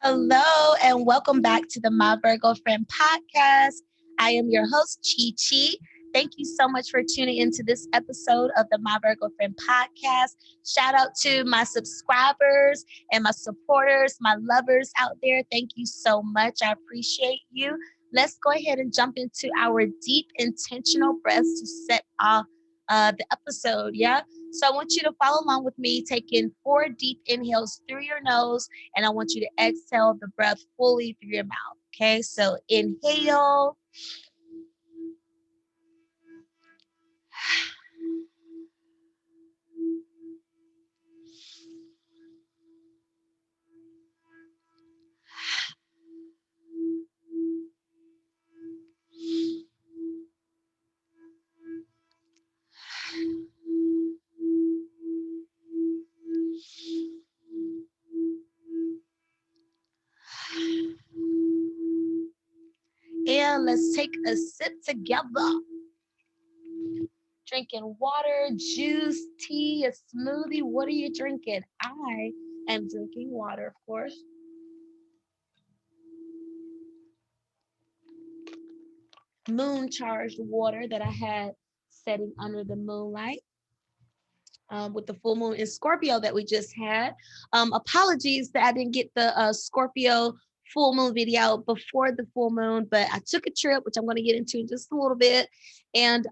Hello, and welcome back to the My Virgo Friend podcast. I am your host, CheChe. Thank you so much for tuning into this episode of the My Virgo Friend podcast. Shout out to my subscribers and my supporters, my lovers out there. Thank you so much. I appreciate you. Let's go ahead and jump into our deep, intentional breaths to set off the episode. Yeah. So I want you to follow along with me, taking 4 deep inhales through your nose, and I want you to exhale the breath fully through your mouth. Okay, so inhale, and let's take a sip together. Drinking water, juice, tea, a smoothie. What are you drinking? I am drinking water, of course. Moon charged water that I had setting under the moonlight. With the full moon in Scorpio that we just had. Apologies that I didn't get the Scorpio full moon video before the full moon, but I took a trip, which I'm going to get into in just a little bit. And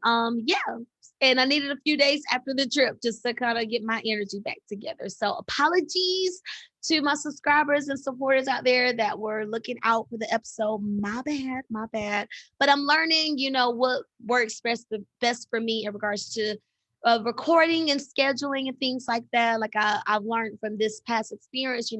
yeah, and I needed a few days after the trip just to kind of get my energy back together. So apologies to my subscribers and supporters out there that were looking out for the episode. My bad, my bad. But I'm learning, what works best for me in regards to recording and scheduling and things like that. Like I've learned from this past experience,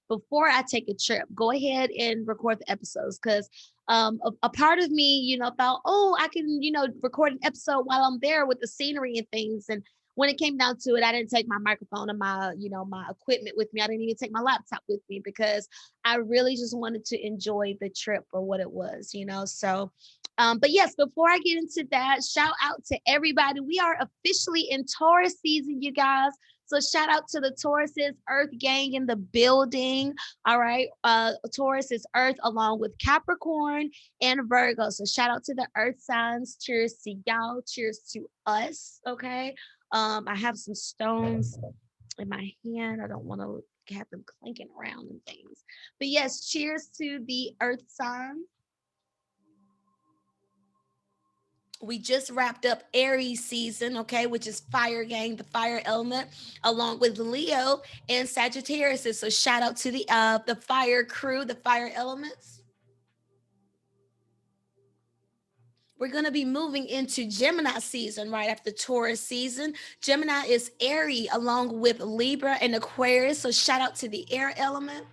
before I take a trip, go ahead and record the episodes because a part of me, thought, oh, I can, record an episode while I'm there with the scenery and things. And when it came down to it, I didn't take my microphone and my, my equipment with me. I didn't even take my laptop with me because I really just wanted to enjoy the trip for what it was, So but yes, before I get into that, shout out to everybody. We are officially in Taurus season, you guys. So shout out to the Tauruses, Earth Gang in the building. All right. Taurus is Earth along with Capricorn and Virgo. So shout out to the Earth signs. Cheers to y'all. Cheers to us. Okay. I have some stones in my hand. I don't want to have them clinking around and things. But yes, cheers to the Earth signs. We just wrapped up Aries season, okay, which is fire gang, the fire element, along with Leo and Sagittarius. So shout out to the fire crew, the fire elements. We're going to be moving into Gemini season right after Taurus season. Gemini is airy along with Libra and Aquarius. So shout out to the air element.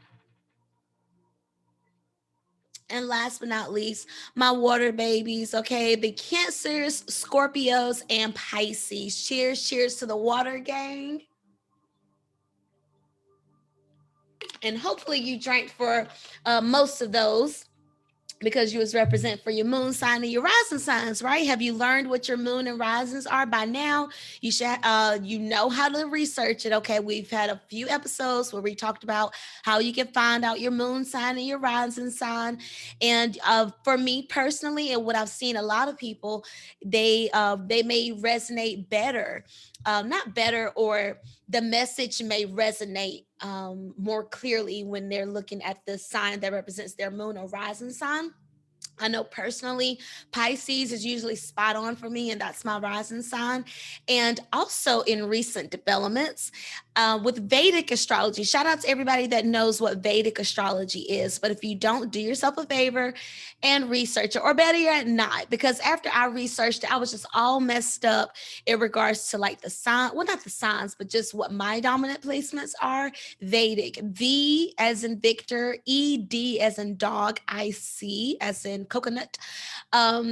And last but not least, my water babies, okay? The Cancers, Scorpios, and Pisces. Cheers, cheers to the water gang. And hopefully you drank for most of those because you was represent for your moon sign and your rising signs, right? Have you learned what your moon and risings are by now? You should you know how to research it. Okay, we've had a few episodes where we talked about how you can find out your moon sign and your rising sign. And for me personally, and what I've seen a lot of people, they may resonate better, not better, or the message may resonate more clearly when they're looking at the sign that represents their moon or rising sign. I know personally, Pisces is usually spot on for me, and that's my rising sign. And also in recent developments with Vedic astrology, shout out to everybody that knows what Vedic astrology is. But if you don't, do yourself a favor and research it, or better yet, not. Because after I researched it, I was just all messed up in regards to like the sign, well, not the signs, but just what my dominant placements are. Vedic, V as in Victor, ED as in dog, IC as in coconut.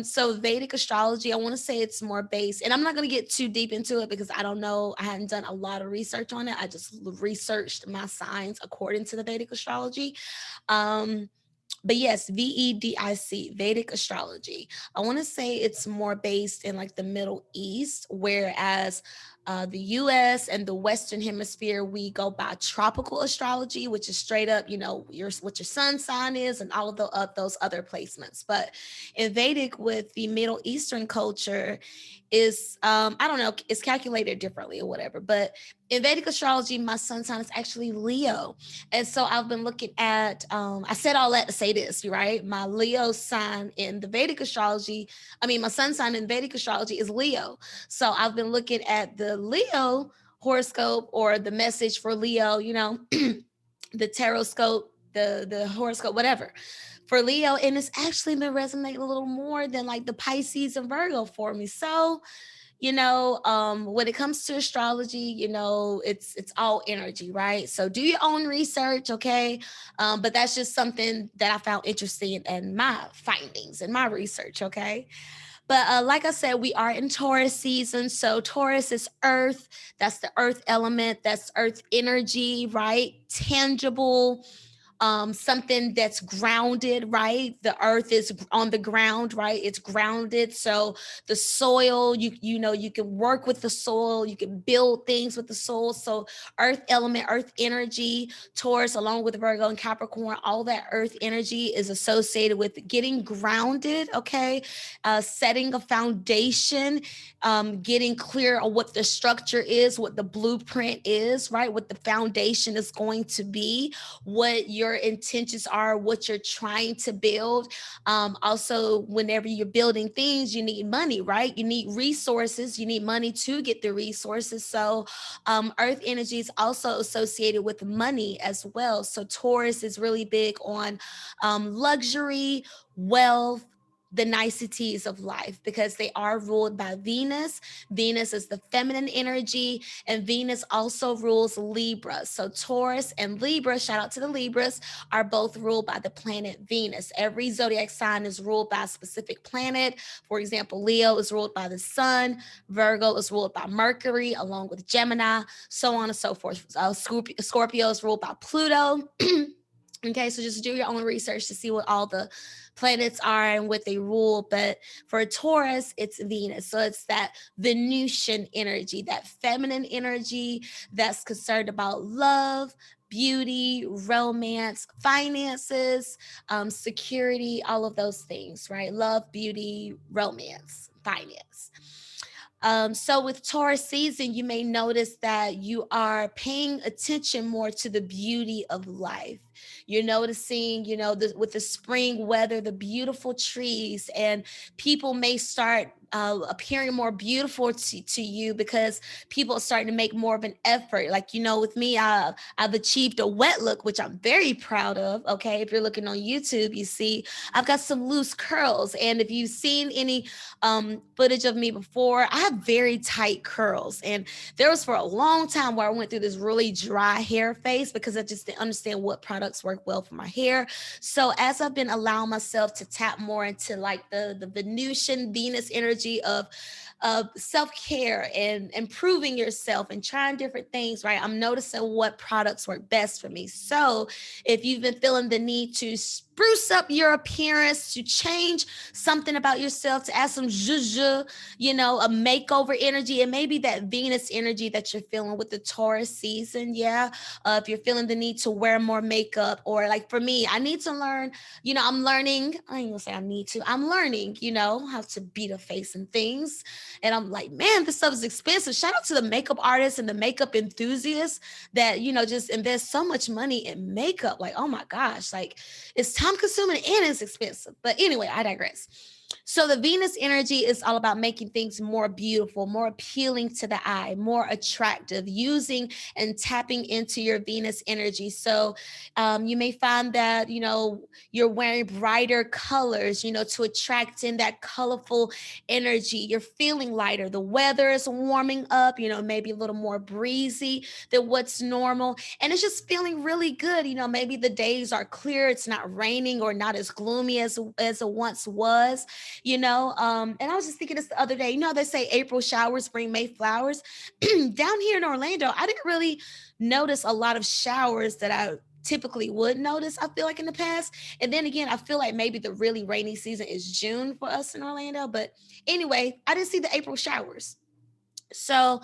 So Vedic astrology, I want to say it's more based, and I'm not going to get too deep into it because I don't know. I hadn't done a lot of research on it. I just researched my signs according to the Vedic astrology. But yes, VEDIC, Vedic astrology. I want to say it's more based in like the Middle East, whereas The US and the Western Hemisphere, we go by tropical astrology, which is straight up, what your sun sign is and all of those other placements. But in Vedic, with the Middle Eastern culture, is I don't know, it's calculated differently or whatever. But in Vedic astrology, my sun sign is actually Leo. And so I've been looking at, I said all that to say this, right? My Leo sign in the Vedic astrology, my sun sign in Vedic astrology is Leo. So I've been looking at the Leo horoscope, or the message for Leo, the tarot scope, the horoscope, whatever, for Leo. And it's actually been resonating a little more than like the Pisces and Virgo for me. So when it comes to astrology, it's all energy, right? So do your own research, okay? But that's just something that I found interesting in my findings and my research, okay? But like I said, we are in Taurus season. So Taurus is earth. That's the earth element. That's earth energy, right? Tangible, something that's grounded, right? The earth is on the ground, right? It's grounded. So the soil, you can work with the soil, you can build things with the soil. So earth element, earth energy, Taurus, along with Virgo and Capricorn, all that earth energy is associated with getting grounded, okay? Setting a foundation, getting clear on what the structure is, what the blueprint is, right? What the foundation is going to be, what your intentions are, what you're trying to build. Also, whenever you're building things, you need money, right? You need resources, you need money to get the resources. So earth energy is also associated with money as well. So Taurus is really big on luxury, wealth, the niceties of life, because they are ruled by Venus. Venus is the feminine energy, and Venus also rules Libra. So Taurus and Libra, shout out to the Libras, are both ruled by the planet Venus. Every zodiac sign is ruled by a specific planet. For example, Leo is ruled by the sun, Virgo is ruled by Mercury, along with Gemini, so on and so forth. Scorpio is ruled by Pluto. Okay, so just do your own research to see what all the planets are and what they rule. But for Taurus, it's Venus. So it's that Venusian energy, that feminine energy that's concerned about love, beauty, romance, finances, security, all of those things, right? Love, beauty, romance, finance. So with Taurus season, you may notice that you are paying attention more to the beauty of life. You're noticing, with the spring weather, the beautiful trees, and people may start appearing more beautiful to you, because people are starting to make more of an effort. Like, with me, I've achieved a wet look, which I'm very proud of. Okay. If you're looking on YouTube, you see I've got some loose curls. And if you've seen any footage of me before, I have very tight curls. And there was for a long time where I went through this really dry hair phase, because I just didn't understand what products work well for my hair. So as I've been allowing myself to tap more into like the Venusian Venus energy of self-care and improving yourself and trying different things, right? I'm noticing what products work best for me. So if you've been feeling the need to spruce up your appearance, to change something about yourself, to add some zhuzh, a makeover energy, and maybe that Venus energy that you're feeling with the Taurus season, yeah. If you're feeling the need to wear more makeup, or like for me, I need to learn, I'm learning, I ain't gonna say I need to, I'm learning, how to beat a face and things. And I'm like, man, this stuff is expensive. Shout out to the makeup artists and the makeup enthusiasts that, just invest so much money in makeup. Like, oh my gosh, like it's time consuming and it's expensive. But anyway, I digress. So the Venus energy is all about making things more beautiful, more appealing to the eye, more attractive, using and tapping into your Venus energy. So you may find that, you're wearing brighter colors, to attract in that colorful energy. You're feeling lighter. The weather is warming up, maybe a little more breezy than what's normal. And it's just feeling really good. Maybe the days are clear. It's not raining or not as gloomy as it once was. And I was just thinking this the other day. They say April showers bring May flowers. Down here in Orlando, I didn't really notice a lot of showers that I typically would notice, I feel like, in the past. And then again, I feel like maybe the really rainy season is June for us in Orlando. But anyway, I didn't see the April showers. So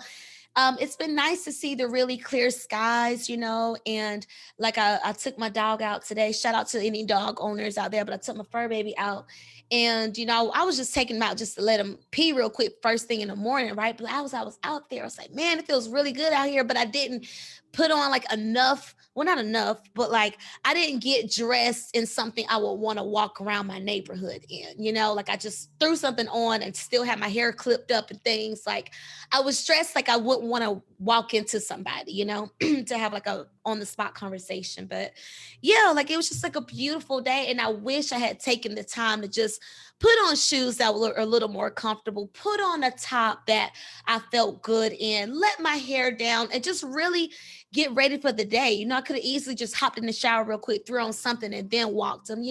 It's been nice to see the really clear skies, and like I took my dog out today. Shout out to any dog owners out there, but I took my fur baby out. And I was just taking him out just to let him pee real quick first thing in the morning, right? But I was out there. I was like, man, it feels really good out here. But I didn't put on like enough, well, not enough, but like I didn't get dressed in something I would want to walk around my neighborhood in, like I just threw something on and still had my hair clipped up and things. Like I was dressed like I wouldn't want to walk into somebody, to have like a on the spot conversation. But yeah, like it was just like a beautiful day. And I wish I had taken the time to just put on shoes that were a little more comfortable, put on a top that I felt good in, let my hair down, and just really get ready for the day. I could have easily just hopped in the shower real quick, threw on something, and then walked them.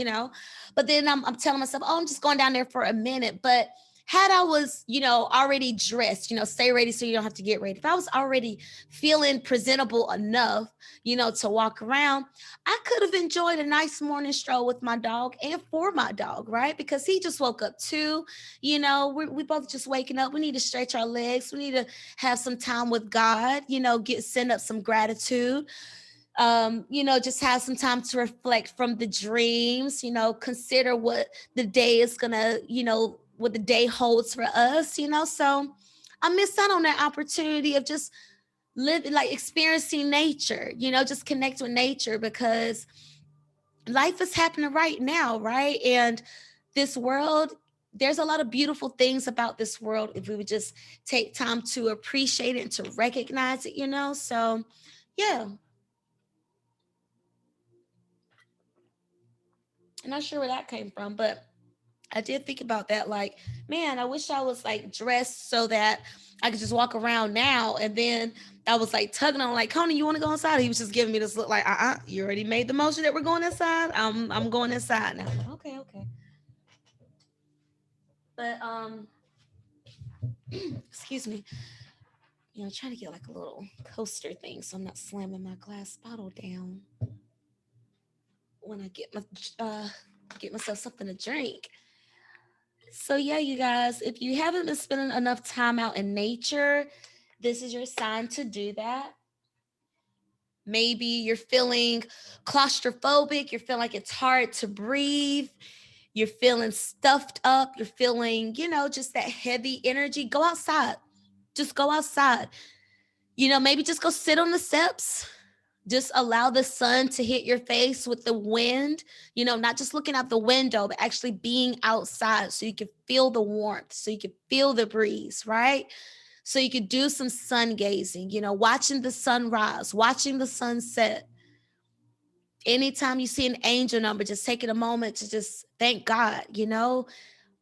But then I'm telling myself, oh, I'm just going down there for a minute. But had I was, already dressed, stay ready so you don't have to get ready. If I was already feeling presentable enough, to walk around, I could have enjoyed a nice morning stroll with my dog and for my dog, right? Because he just woke up too. We both just waking up. We need to stretch our legs. We need to have some time with God, send up some gratitude. Just have some time to reflect from the dreams, consider what the day is gonna, what the day holds for us. So I missed out on that opportunity of just living, like experiencing nature, just connect with nature, because life is happening right now, right? And this world, there's a lot of beautiful things about this world if we would just take time to appreciate it and to recognize it. So yeah. I'm not sure where that came from, but I did think about that. Like, man, I wish I was like dressed so that I could just walk around now. And then I was like tugging on, like, Coney, you want to go inside? He was just giving me this look like, you already made the motion that we're going inside. I'm going inside now. Okay, okay. But excuse me. Trying to get like a little coaster thing so I'm not slamming my glass bottle down when I get myself something to drink. So yeah, you guys, if you haven't been spending enough time out in nature, this is your sign to do that. Maybe you're feeling claustrophobic, you're feeling like it's hard to breathe, you're feeling stuffed up, you're feeling, just that heavy energy. Go outside. Just go outside. Maybe just go sit on the steps. Just allow the sun to hit your face with the wind, not just looking out the window, but actually being outside so you can feel the warmth, so you can feel the breeze, right? So you could do some sun gazing, watching the sunrise, watching the sunset. Anytime you see an angel number, just taking a moment to just thank God,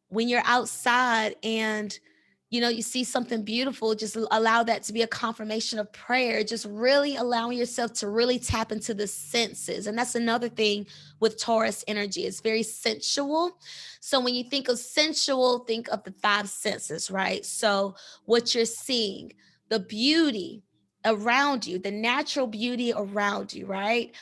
when you're outside and you see something beautiful, just allow that to be a confirmation of prayer. Just really allowing yourself to really tap into the senses. And that's another thing with Taurus energy. It's very sensual. So when you think of sensual, think of the five senses, right? So what you're seeing, the beauty around you, the natural beauty around you, right?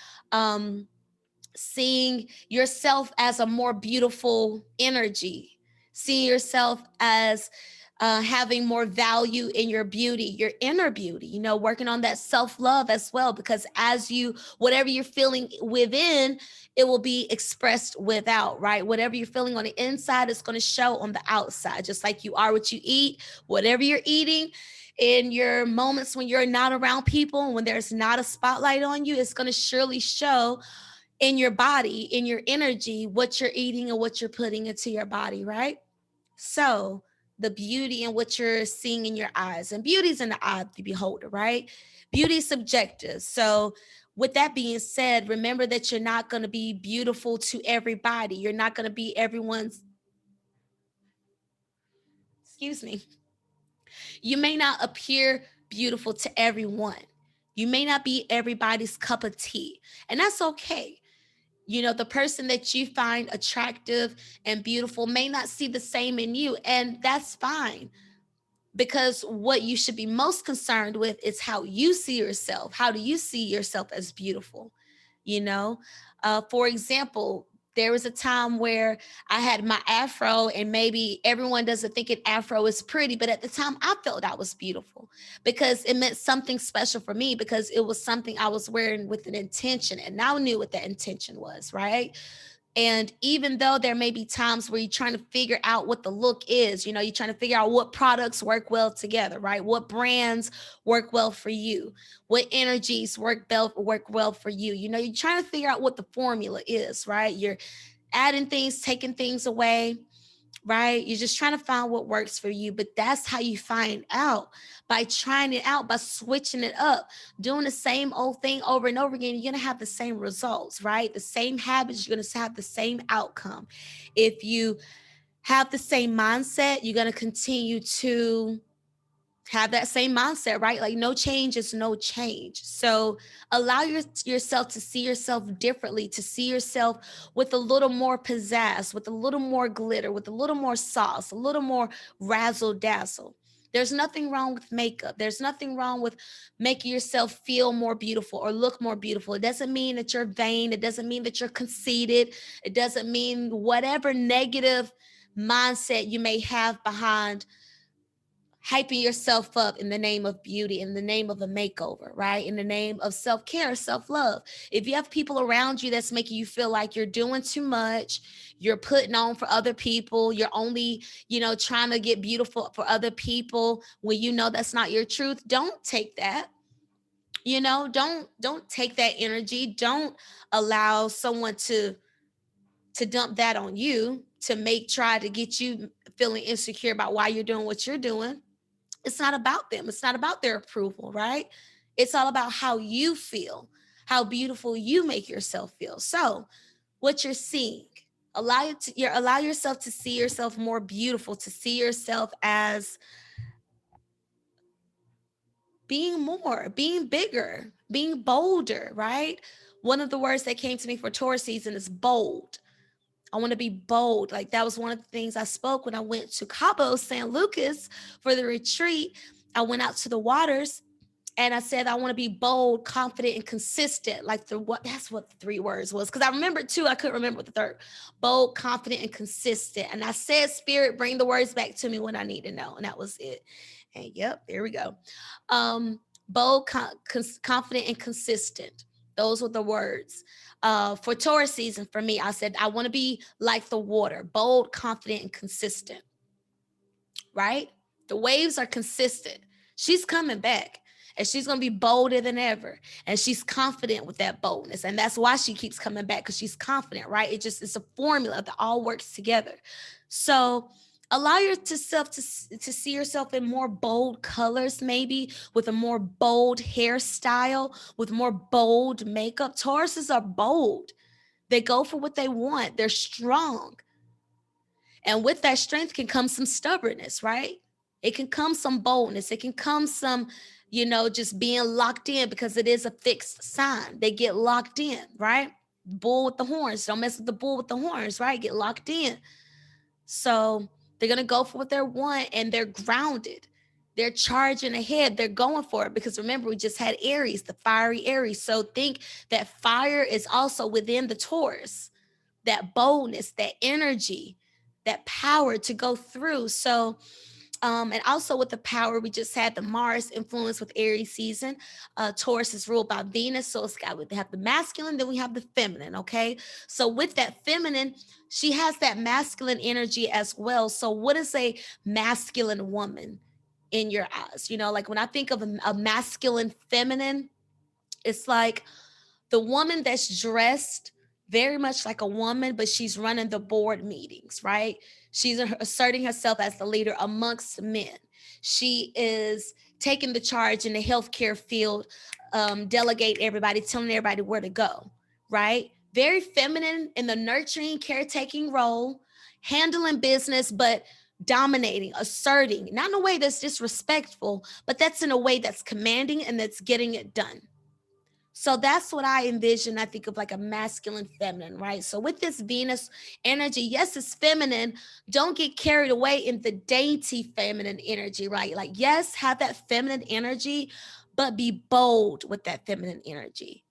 Seeing yourself as a more beautiful energy, seeing yourself as having more value in your beauty, your inner beauty, working on that self-love as well, because whatever you're feeling within, it will be expressed without, right? Whatever you're feeling on the inside is going to show on the outside, just like you are what you eat. Whatever you're eating in your moments when you're not around people, when there's not a spotlight on you, it's going to surely show in your body, in your energy, what you're eating and what you're putting into your body, right? So the beauty in what you're seeing in your eyes, and beauty's in the eye of the beholder, right? Beauty is subjective. So with that being said, remember that you're not going to be beautiful to everybody. You're not going to be everyone's, excuse me. You may not appear beautiful to everyone. You may not be everybody's cup of tea, and that's okay. The person that you find attractive and beautiful may not see the same in you, and that's fine, because what you should be most concerned with is how you see yourself. How do you see yourself as beautiful? For example, There was a time where I had my afro, and maybe everyone doesn't think an afro is pretty, but at the time I felt that was beautiful because it meant something special for me, because it was something I was wearing with an intention, and I knew what that intention was, right? And even though there may be times where you're trying to figure out what the look is, you're trying to figure out what products work well together, right? What brands work well for you? What energies work well for you? You're trying to figure out what the formula is, right? You're adding things, taking things away, right? You're just trying to find what works for you. But that's how you find out, by trying it out, by switching it up, doing the same old thing over and over again. You're going to have the same results, right? The same habits, you're going to have the same outcome. If you have the same mindset, you're going to continue to have that same mindset, right? Like no change is no change. So allow yourself to see yourself differently, to see yourself with a little more pizzazz, with a little more glitter, with a little more sauce, a little more razzle dazzle. There's nothing wrong with makeup. There's nothing wrong with making yourself feel more beautiful or look more beautiful. It doesn't mean that you're vain. It doesn't mean that you're conceited. It doesn't mean whatever negative mindset you may have behind hyping yourself up in the name of beauty, in the name of a makeover, right? In the name of self-care, self-love. If you have people around you that's making you feel like you're doing too much, you're putting on for other people, you're only, trying to get beautiful for other people when you know that's not your truth, don't take that. Don't take that energy. Don't allow someone to dump that on you, to try to get you feeling insecure about why you're doing what you're doing. It's not about them. It's not about their approval, right? It's all about how you feel, how beautiful you make yourself feel. So, what you're seeing, allow yourself to see yourself more beautiful, to see yourself as being more, being bigger, being bolder, right? One of the words that came to me for Taurus season is bold. I want to be bold. Like that was one of the things I spoke when I went to Cabo San Lucas for the retreat. I went out to the waters and I said, I want to be bold, confident, and consistent. Like that's what the three words was. Because I remembered two, I couldn't remember the third. Bold, confident, and consistent. And I said, Spirit, bring the words back to me when I need to know. And that was it. And yep, there we go. Bold, confident, and consistent. Those were the words. For Taurus season, for me, I said, I want to be like the water, bold, confident, and consistent, right? The waves are consistent. She's coming back and she's going to be bolder than ever. And she's confident with that boldness. And that's why she keeps coming back, because she's confident, right? It's a formula that all works together. So allow yourself to see yourself in more bold colors, maybe with a more bold hairstyle, with more bold makeup. Tauruses are bold. They go for what they want. They're strong. And with that strength can come some stubbornness, right? It can come some boldness. It can come some, just being locked in, because it is a fixed sign. They get locked in, right? Bull with the horns. Don't mess with the bull with the horns, right? Get locked in. So they're going to go for what they want, and they're grounded. They're charging ahead. They're going for it, because remember, we just had Aries, the fiery Aries. So think that fire is also within the Taurus, that boldness, that energy, that power to go through. So, and also with the power, we just had the Mars influence with Aries season. Taurus is ruled by Venus. So it's got, we have the masculine, then we have the feminine. Okay. So with that feminine, she has that masculine energy as well. So what is a masculine woman in your eyes? Like when I think of a masculine feminine, it's like the woman that's dressed very much like a woman, but she's running the board meetings, right? She's asserting herself as the leader amongst men. She is taking the charge in the healthcare field, delegate everybody, telling everybody where to go, right? Very feminine in the nurturing, caretaking role, handling business, but dominating, asserting, not in a way that's disrespectful, but that's in a way that's commanding and that's getting it done. So that's what I envision. I think of like a masculine feminine, right? So with this Venus energy, yes, it's feminine. Don't get carried away in the dainty feminine energy, right? Like, yes, have that feminine energy, but be bold with that feminine energy.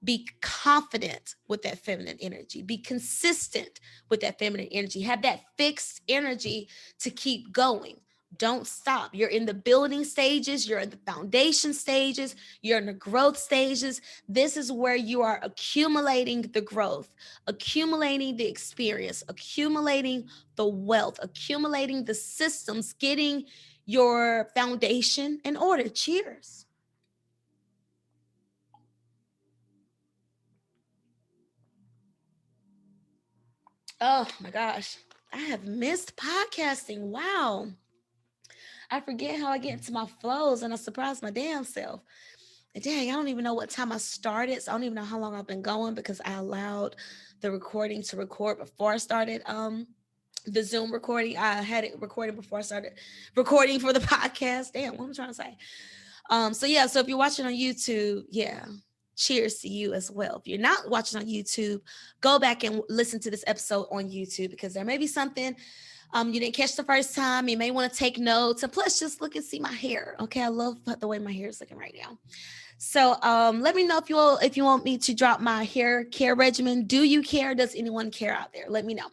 Be confident with that feminine energy. Be consistent with that feminine energy. Have that fixed energy to keep going. Don't stop. You're in the building stages, you're in the foundation stages, you're in the growth stages. This is where you are accumulating the growth, accumulating the experience, accumulating the wealth, accumulating the systems, getting your foundation in order. Cheers. Oh my gosh. I have missed podcasting. Wow. I forget how I get into my flows and I surprise my damn self. And dang, I don't even know what time I started. So I don't even know how long I've been going because I allowed the recording to record before I started the Zoom recording. I had it recorded before I started recording for the podcast. Damn, what am I trying to say? So yeah, so if you're watching on YouTube, yeah, cheers to you as well. If you're not watching on YouTube, go back and listen to this episode on YouTube because there may be something you didn't catch the first time. You may want to take notes, and plus just look and see my hair. Okay, I love the way my hair is looking right now. So let me know if you want me to drop my hair care regimen. Do you care? Does anyone care out there? Let me know.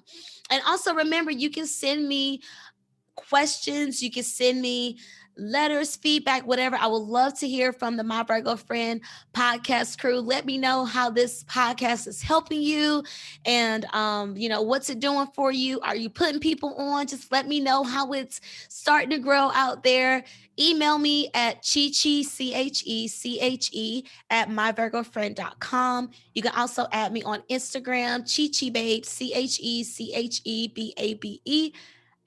And also remember, you can send me questions. You can send me letters, feedback, whatever. I would love to hear from the My Virgo Friend podcast crew. Let me know how this podcast is helping you and what's it doing for you? Are you putting people on? Just let me know how it's starting to grow out there. Email me at CheChe, CheChe at myvirgofriend.com. You can also add me on Instagram, CheChe Babe, CheCheBabe,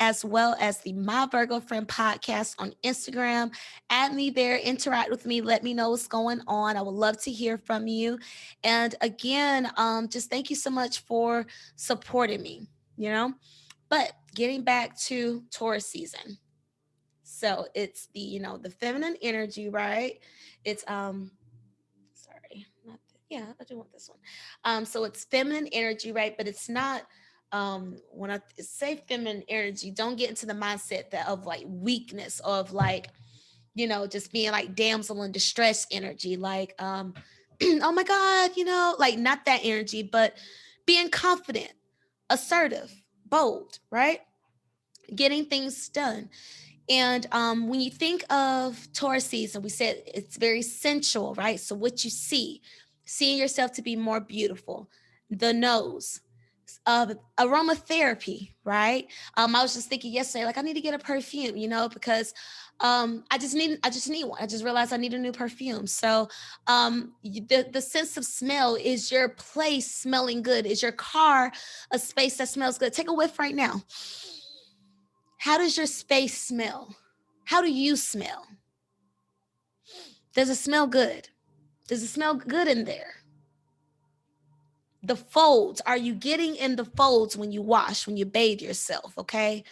as well as the My Virgo Friend podcast on Instagram. Add me there, interact with me, let me know what's going on. I would love to hear from you. And again, just thank you so much for supporting me, you know? But getting back to Taurus season. So it's the feminine energy, right? It's sorry, not yeah, I do want this one. So it's feminine energy, right? But it's not when I say feminine energy, don't get into the mindset that of like weakness, of like, just being like damsel in distress energy, like oh my God, like not that energy, but being confident, assertive, bold, right? Getting things done. And when you think of Taurus season, we said it's very sensual, right? So what you see, seeing yourself to be more beautiful, the nose, aromatherapy, right? I was just thinking yesterday, like I need to get a perfume, because I just need one. I just realized I need a new perfume. So the sense of smell, is your place smelling good? Is your car a space that smells good? Take a whiff right now. How does your space smell? How do you smell? Does it smell good? Does it smell good in there? The folds, are you getting in the folds when you wash, when you bathe yourself? Okay.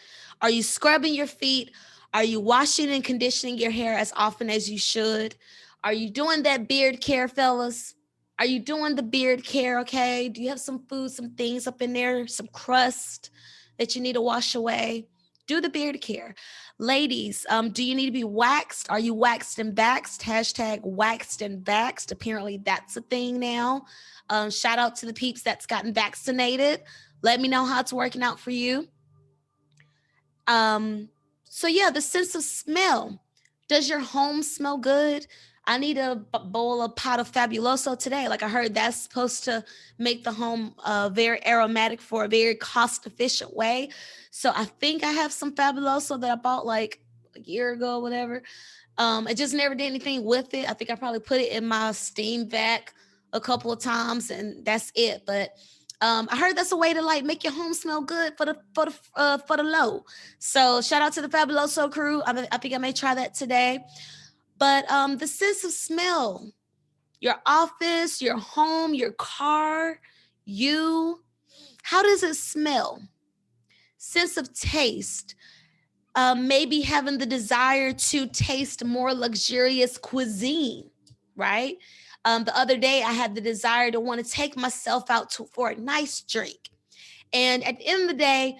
Are you scrubbing your feet? Are you washing and conditioning your hair as often as you should? Are you doing that beard care, fellas? Are you doing the beard care? Okay. Do you have some food, some things up in there, some crust that you need to wash away? Do the beard care. Ladies, do you need to be waxed? Are you waxed and vaxxed? Hashtag waxed and vaxxed. Apparently that's a thing now. Shout out to the peeps that's gotten vaccinated. Let me know how it's working out for you. So yeah, the sense of smell. Does your home smell good? I need a bowl of pot of Fabuloso today. Like I heard that's supposed to make the home very aromatic for a very cost efficient way. So I think I have some Fabuloso that I bought like a year ago, whatever. I just never did anything with it. I think I probably put it in my steam vac a couple of times and that's it. But I heard that's a way to like make your home smell good for the low. So shout out to the Fabuloso crew. I think I may try that today. But the sense of smell, your office, your home, your car, you, how does it smell? Sense of taste. Maybe having the desire to taste more luxurious cuisine, right? The other day, I had the desire to want to take myself out for a nice drink. And at the end of the day,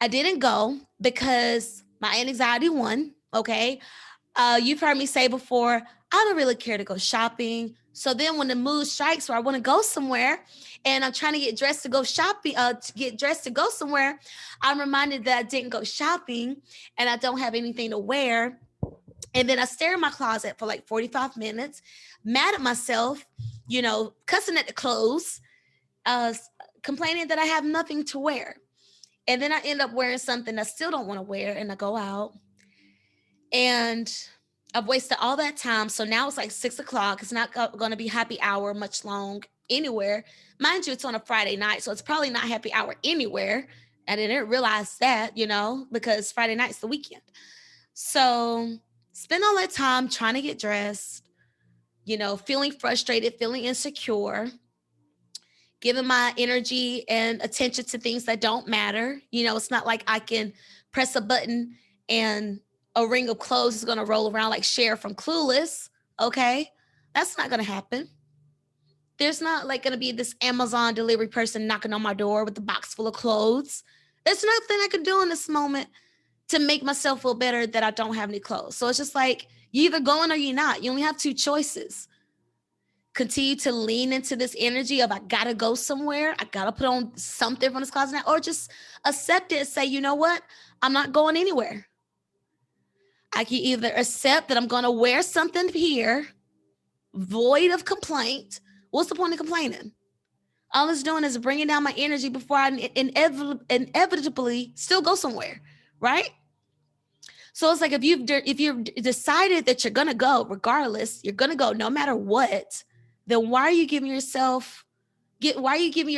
I didn't go because my anxiety won. Okay. You've heard me say before, I don't really care to go shopping. So then when the mood strikes where I want to go somewhere and I'm trying to get dressed to go shopping, to get dressed to go somewhere, I'm reminded that I didn't go shopping and I don't have anything to wear. And then I stare in my closet for like 45 minutes, mad at myself, cussing at the clothes, uh, complaining that I have nothing to wear. And then I end up wearing something I still don't want to wear and I go out and I've wasted all that time. So now it's like 6 o'clock. It's not going to be happy hour much long anywhere. Mind you, it's on a Friday night. So it's probably not happy hour anywhere. I didn't realize that, because Friday night's the weekend. So spend all that time trying to get dressed, feeling frustrated, feeling insecure, giving my energy and attention to things that don't matter. It's not like I can press a button and a ring of clothes is going to roll around like Cher from Clueless. Okay. That's not going to happen. There's not like going to be this Amazon delivery person knocking on my door with a box full of clothes. There's nothing I can do in this moment to make myself feel better that I don't have any clothes. So it's just like, you either going or you're not. You only have two choices. Continue to lean into this energy of I gotta go somewhere, I gotta put on something from this closet now, or just accept it and say, you know what? I'm not going anywhere. I can either accept that I'm gonna wear something here, void of complaint. What's the point of complaining? All it's doing is bringing down my energy before I inevitably still go somewhere, right? So it's like if you've decided that you're gonna go, regardless, you're gonna go no matter what, then why are you giving your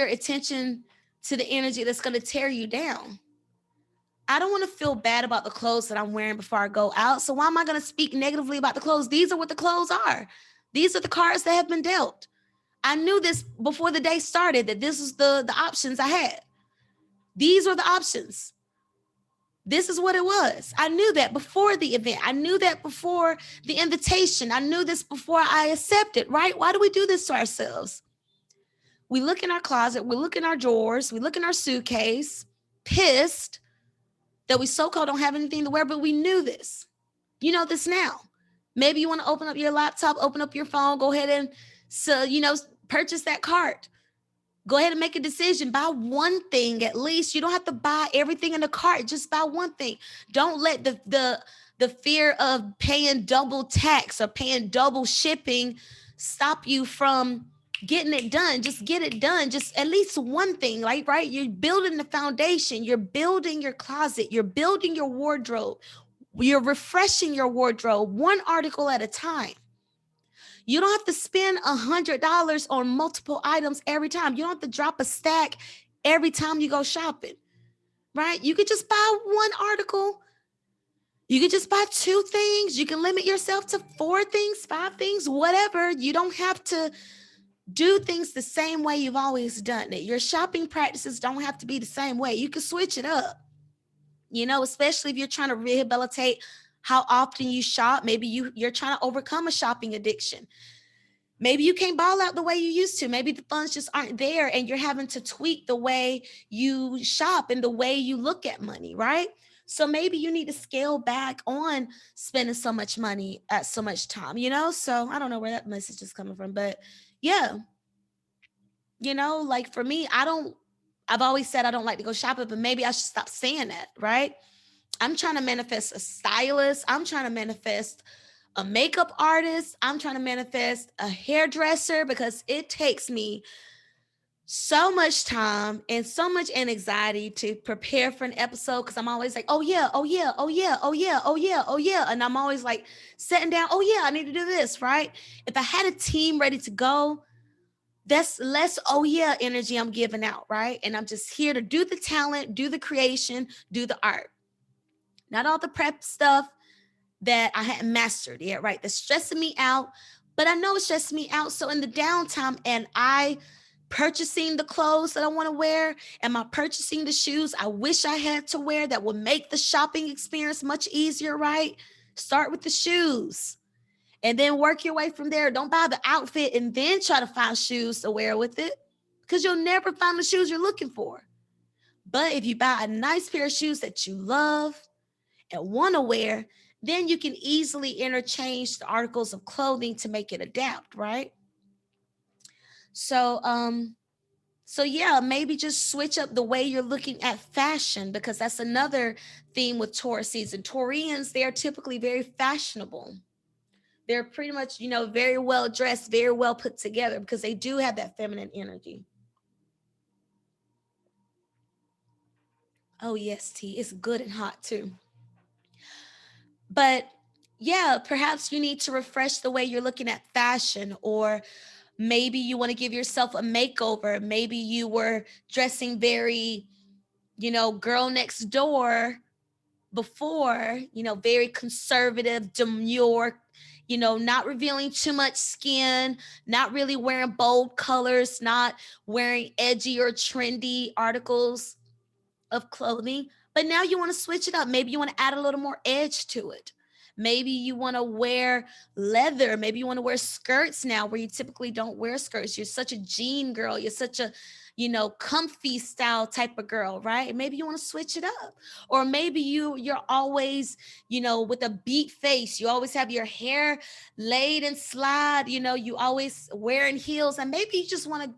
attention to the energy that's gonna tear you down? I don't want to feel bad about the clothes that I'm wearing before I go out. So why am I gonna speak negatively about the clothes? These are what the clothes are. These are the cards that have been dealt. I knew this before the day started, that this was the options I had. These were the options. This is what it was. I knew that before the event. I knew that before the invitation. I knew this before I accepted, right? Why do we do this to ourselves? We look in our closet, we look in our drawers, we look in our suitcase, pissed that we so-called don't have anything to wear, but we knew this. You know this now. Maybe you want to open up your laptop, open up your phone, go ahead and purchase that cart. Go ahead and make a decision. Buy one thing at least. You don't have to buy everything in the cart. Just buy one thing. Don't let the fear of paying double tax or paying double shipping stop you from getting it done. Just get it done. Just at least one thing, like, right? You're building the foundation. You're building your closet. You're building your wardrobe. You're refreshing your wardrobe one article at a time. You don't have to spend $100 on multiple items every time. You don't have to drop a stack every time you go shopping, right? You could just buy one article. You could just buy two things. You can limit yourself to 4 things, 5 things, whatever. You don't have to do things the same way you've always done it. Your shopping practices don't have to be the same way. You can switch it up, especially if you're trying to rehabilitate how often you shop. Maybe you're trying to overcome a shopping addiction. Maybe you can't ball out the way you used to. Maybe the funds just aren't there and you're having to tweak the way you shop and the way you look at money, right? So maybe you need to scale back on spending so much money at so much time, So I don't know where that message is coming from, but yeah, like for me, I've always said I don't like to go shopping, but maybe I should stop saying that, right? I'm trying to manifest a stylist. I'm trying to manifest a makeup artist. I'm trying to manifest a hairdresser because it takes me so much time and so much anxiety to prepare for an episode because I'm always like, oh yeah, oh yeah, oh yeah, oh yeah, oh yeah, oh yeah. And I'm always like sitting down, oh yeah, I need to do this, right? If I had a team ready to go, that's less oh yeah energy I'm giving out, right? And I'm just here to do the talent, do the creation, do the art. Not all the prep stuff that I hadn't mastered yet, right? That's stressing me out, but I know it's stressing me out. So in the downtime, and I purchasing the clothes that I want to wear, am I purchasing the shoes I wish I had to wear that would make the shopping experience much easier, right? Start with the shoes and then work your way from there. Don't buy the outfit and then try to find shoes to wear with it because you'll never find the shoes you're looking for. But if you buy a nice pair of shoes that you love and want to wear, then you can easily interchange the articles of clothing to make it adapt, right? So, so yeah, maybe just switch up the way you're looking at fashion, because that's another theme with Taurus season. Taurians, they are typically very fashionable. They're pretty much, very well dressed, very well put together, because they do have that feminine energy. Oh yes, tea. It's good and hot too. But yeah, perhaps you need to refresh the way you're looking at fashion, or maybe you want to give yourself a makeover. Maybe you were dressing very, girl next door before, very conservative, demure, not revealing too much skin, not really wearing bold colors, not wearing edgy or trendy articles of clothing. But now you want to switch it up. Maybe you want to add a little more edge to it. Maybe you want to wear leather. Maybe you want to wear skirts now where you typically don't wear skirts. You're such a jean girl. You're such a, comfy style type of girl, right? Maybe you want to switch it up. Or maybe you're always, with a beat face. You always have your hair laid and slide, you always wearing heels, and maybe you just want to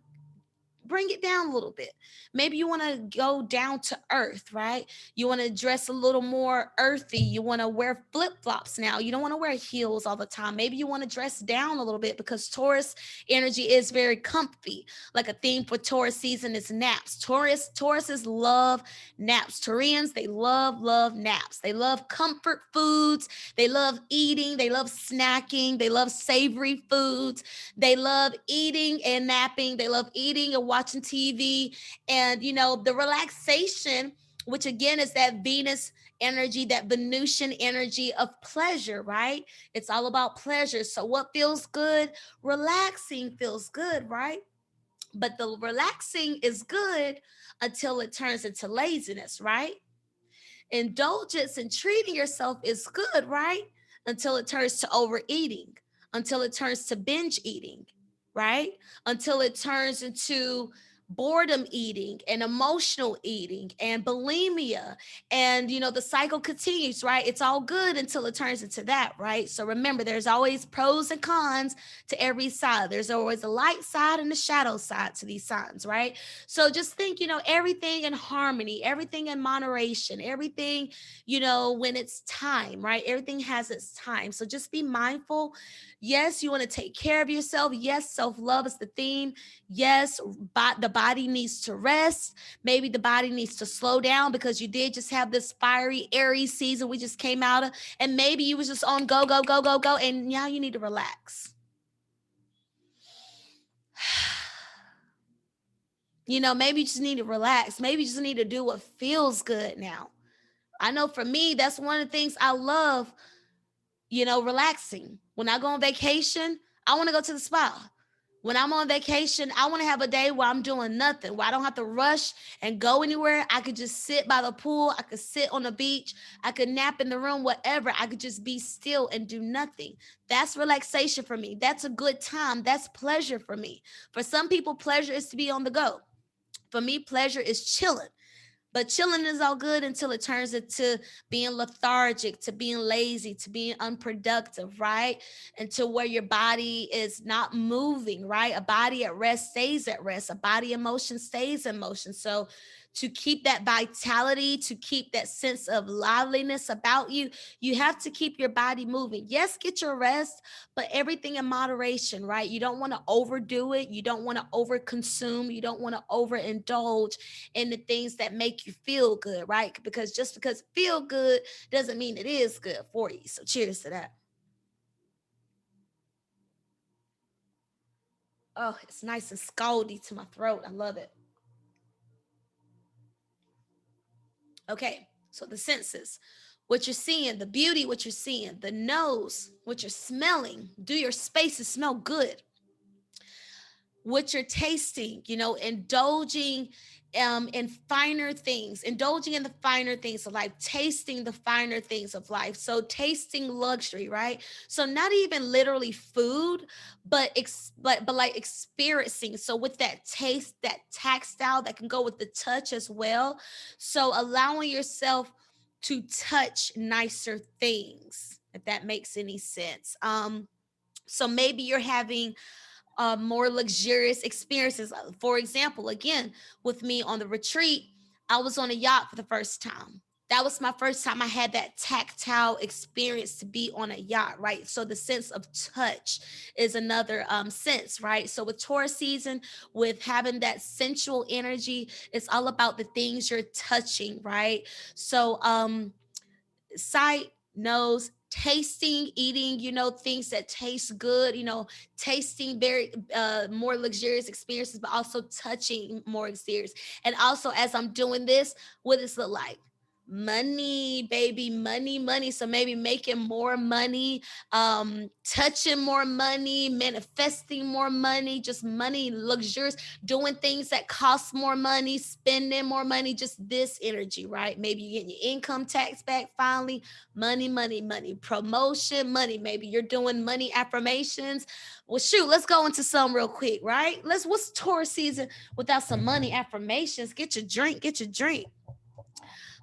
bring it down a little bit. Maybe you want to go down to earth, right? You want to dress a little more earthy. You want to wear flip-flops now. You don't want to wear heels all the time. Maybe you want to dress down a little bit, because Taurus energy is very comfy. Like a theme for Taurus season is naps. Tauruses love naps. Taurians, they love naps. They love comfort foods. They love eating. They love snacking. They love savory foods. They love eating and napping. They love eating and watching TV. And, the relaxation, which again is that Venus energy, that Venusian energy of pleasure, right? It's all about pleasure. So, what feels good? Relaxing feels good, right? But the relaxing is good until it turns into laziness, right? Indulgence and treating yourself is good, right? Until it turns to overeating, until it turns to binge eating, right? Until it turns into boredom eating and emotional eating and bulimia. And, the cycle continues, right? It's all good until it turns into that, right? So remember, there's always pros and cons to every side. There's always a light side and a shadow side to these signs, right? So just think, everything in harmony, everything in moderation, everything, when it's time, right? Everything has its time. So just be mindful. Yes, you want to take care of yourself. Yes, self-love is the theme. Yes, but the body needs to rest. Maybe the body needs to slow down, because you did just have this fiery Aries season we just came out of. And maybe you was just on go, go, go, go, go. And now you need to relax. Maybe you just need to relax. Maybe you just need to do what feels good now. I know for me, that's one of the things I love, relaxing. When I go on vacation, I want to go to the spa. When I'm on vacation, I want to have a day where I'm doing nothing, where I don't have to rush and go anywhere. I could just sit by the pool. I could sit on the beach. I could nap in the room, whatever. I could just be still and do nothing. That's relaxation for me. That's a good time. That's pleasure for me. For some people, pleasure is to be on the go. For me, pleasure is chilling. But chilling is all good until it turns into being lethargic, to being lazy, to being unproductive, right? Until where your body is not moving, right? A body at rest stays at rest. A body in motion stays in motion. So to keep that vitality, to keep that sense of liveliness about you, you have to keep your body moving. Yes, get your rest, but everything in moderation, right? You don't want to overdo it. You don't want to overconsume. You don't want to overindulge in the things that make you feel good, right? Because just because feel good doesn't mean it is good for you. So cheers to that. Oh, it's nice and scaldy to my throat. I love it. Okay, so the senses, what you're seeing, the beauty, what you're seeing, the nose, what you're smelling. Do your spaces smell good? What you're tasting, indulging in finer things, indulging in the finer things of life, tasting the finer things of life. So tasting luxury, right? So not even literally food, but but like experiencing. So with that taste, that tactile that can go with the touch as well. So allowing yourself to touch nicer things, if that makes any sense. So maybe you're having more luxurious experiences. For example, again, with me on the retreat, I was on a yacht for the first time. That was my first time I had that tactile experience to be on a yacht, right? So the sense of touch is another sense, right? So with Taurus season, with having that sensual energy, it's all about the things you're touching, right? So sight, nose, tasting, eating, things that taste good, tasting very more luxurious experiences, but also touching more experience. And also, as I'm doing this, what does it look like? Money, baby, money, money. So maybe making more money, touching more money, manifesting more money, just money, luxurious, doing things that cost more money, spending more money, just this energy, right? Maybe you're getting your income tax back finally. Money, money, money. Promotion, money. Maybe you're doing money affirmations. Well, shoot, let's go into some real quick, right? What's Taurus season without some money affirmations? Get your drink, get your drink.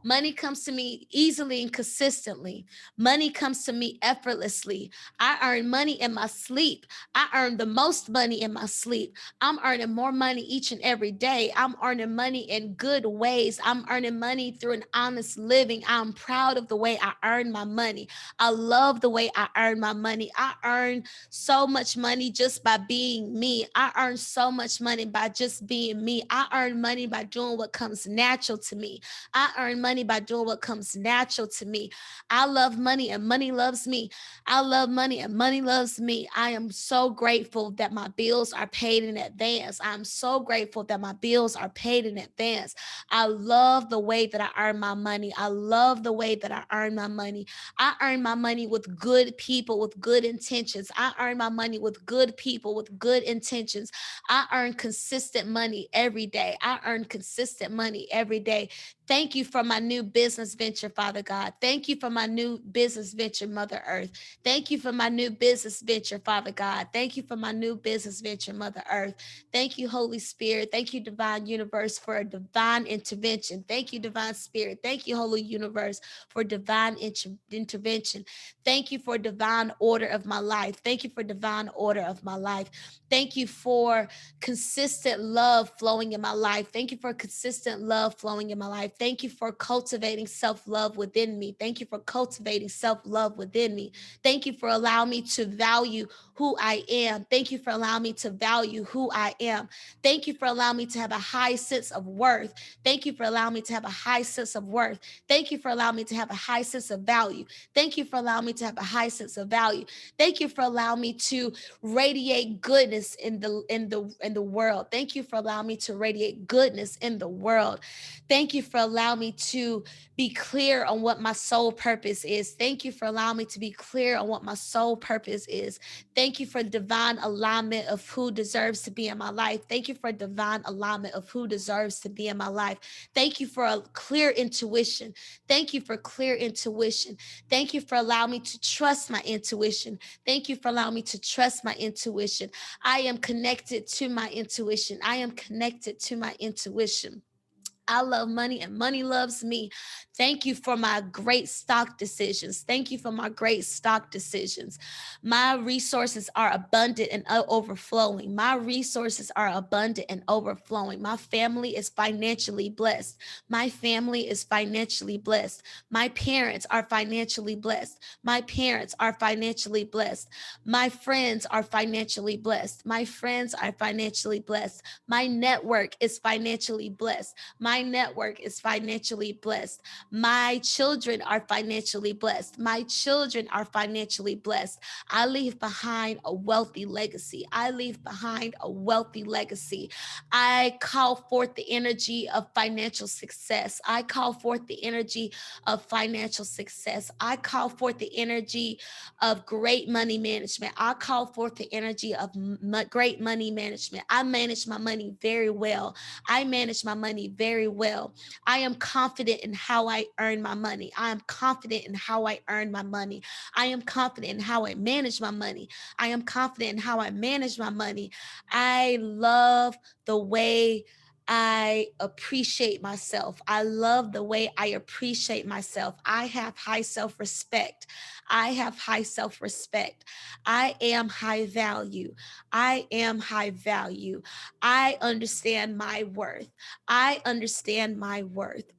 Money comes to me easily and consistently. Money comes to me effortlessly. I earn money in my sleep. I earn the most money in my sleep. I'm earning more money each and every day. I'm earning money in good ways. I'm earning money through an honest living. I'm proud of the way I earn my money. I love the way I earn my money. I earn so much money just by being me. I earn so much money by just being me. I earn money by doing what comes natural to me. I earn money by doing what comes natural to me. I love money and money loves me. I love money and money loves me. I am so grateful that my bills are paid in advance. I'm so grateful that my bills are paid in advance. I love the way that I earn my money. I love the way that I earn my money. I earn my money with good people, with good intentions. I earn my money with good people, with good intentions. I earn consistent money every day. I earn consistent money every day. Thank you for my new business venture, Father God. Thank you for my new business venture, Mother Earth. Thank you for my new business venture, Father God. Thank you for my new business venture, Mother Earth. Thank you, Holy Spirit. Thank you, Divine Universe, for a divine intervention. Thank you, Divine Spirit. Thank you, Holy Universe, for divine intervention. Thank you for divine order of my life. Thank you for divine order of my life. Thank you for consistent love flowing in my life. Thank you for consistent love flowing in my life. Thank you for cultivating self-love within me. Thank you for cultivating self-love within me. Thank you for allowing me to value who I am. Thank you for allowing me to value who I am. Thank you for allowing me to have a high sense of worth. Thank you for allowing me to have a high sense of worth. Thank you for allowing me to have a high sense of value. Thank you for allowing me to have a high sense of value. Thank you for allowing me to radiate goodness in the world. Thank you for allowing me to radiate goodness in the world. Thank you for allowing me to be clear on what my soul purpose is. Thank you for allowing me to be clear on what my soul purpose is. Thank you for divine alignment of who deserves to be in my life. Thank you for divine alignment of who deserves to be in my life. Thank you for a clear intuition. Thank you for clear intuition. Thank you for allowing me to trust my intuition. Thank you for allowing me to trust my intuition. I am connected to my intuition. I am connected to my intuition. I love money and money loves me. Thank you for my great stock decisions. Thank you for my great stock decisions. My resources are abundant and overflowing. My resources are abundant and overflowing. My family is financially blessed. My family is financially blessed. My parents are financially blessed. My parents are financially blessed. My friends are financially blessed. My friends are financially blessed. My network is financially blessed. My network is financially blessed. My children are financially blessed. My children are financially blessed. I leave behind a wealthy legacy. I leave behind a wealthy legacy. I call forth the energy of financial success. I call forth the energy of financial success. I call forth the energy of great money management. I call forth the energy of great money management. I manage my money very well. I manage my money very well. I am confident in how I earn my money. I am confident in how I earn my money. I am confident in how I manage my money. I am confident in how I manage my money. I love the way I appreciate myself. I love the way I appreciate myself. I have high self-respect. I have high self-respect. I am high value. I am high value. I understand my worth. I understand my worth.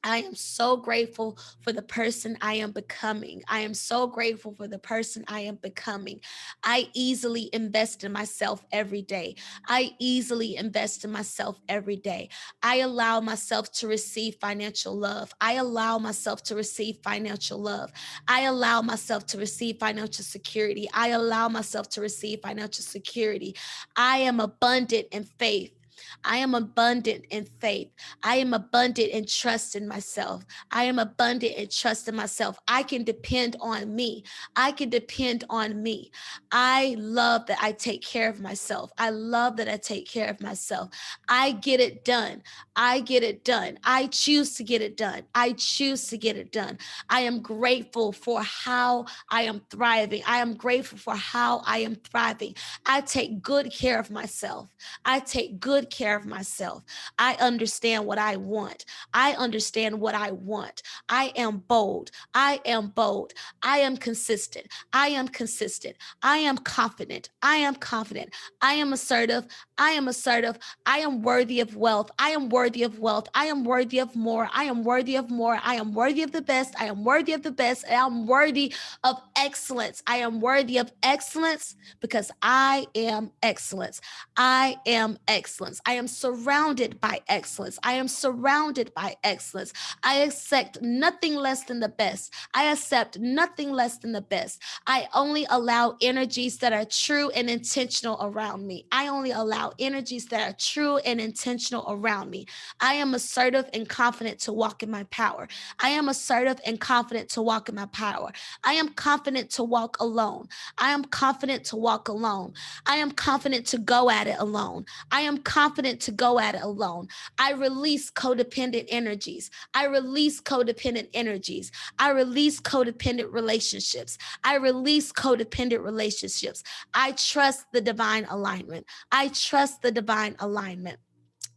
I am so grateful for the person I am becoming. I am so grateful for the person I am becoming. I easily invest in myself every day. I easily invest in myself every day. I allow myself to receive financial love. I allow myself to receive financial love. I allow myself to receive financial security. I allow myself to receive financial security. I am abundant in faith. I am abundant in faith. I am abundant in trust in myself. I am abundant in trust in myself. I can depend on me. I can depend on me. I love that I take care of myself. I love that I take care of myself. I get it done. I get it done. I choose to get it done. I choose to get it done. I am grateful for how I am thriving. I am grateful for how I am thriving. I take good care of myself. I take good care of myself. I understand what I want. I understand what I want. I am bold. I am bold. I am consistent. I am consistent. I am confident. I am confident. I am assertive. I am assertive. I am worthy of wealth. I am worthy of wealth. I am worthy of more. I am worthy of more. I am worthy of the best. I am worthy of the best. I am worthy of excellence. I am worthy of excellence because I am excellence. I am excellence. I am surrounded by excellence. I am surrounded by excellence. I accept nothing less than the best. I accept nothing less than the best. I only allow energies that are true and intentional around me. I only allow energies that are true and intentional around me. I am assertive and confident to walk in my power. I am assertive and confident to walk in my power. I am confident to walk alone. I am confident to walk alone. I am confident to go at it alone. I am confident to go at it alone. I release codependent energies. I release codependent energies. I release codependent relationships. I release codependent relationships. I trust the divine alignment. I trust the divine alignment.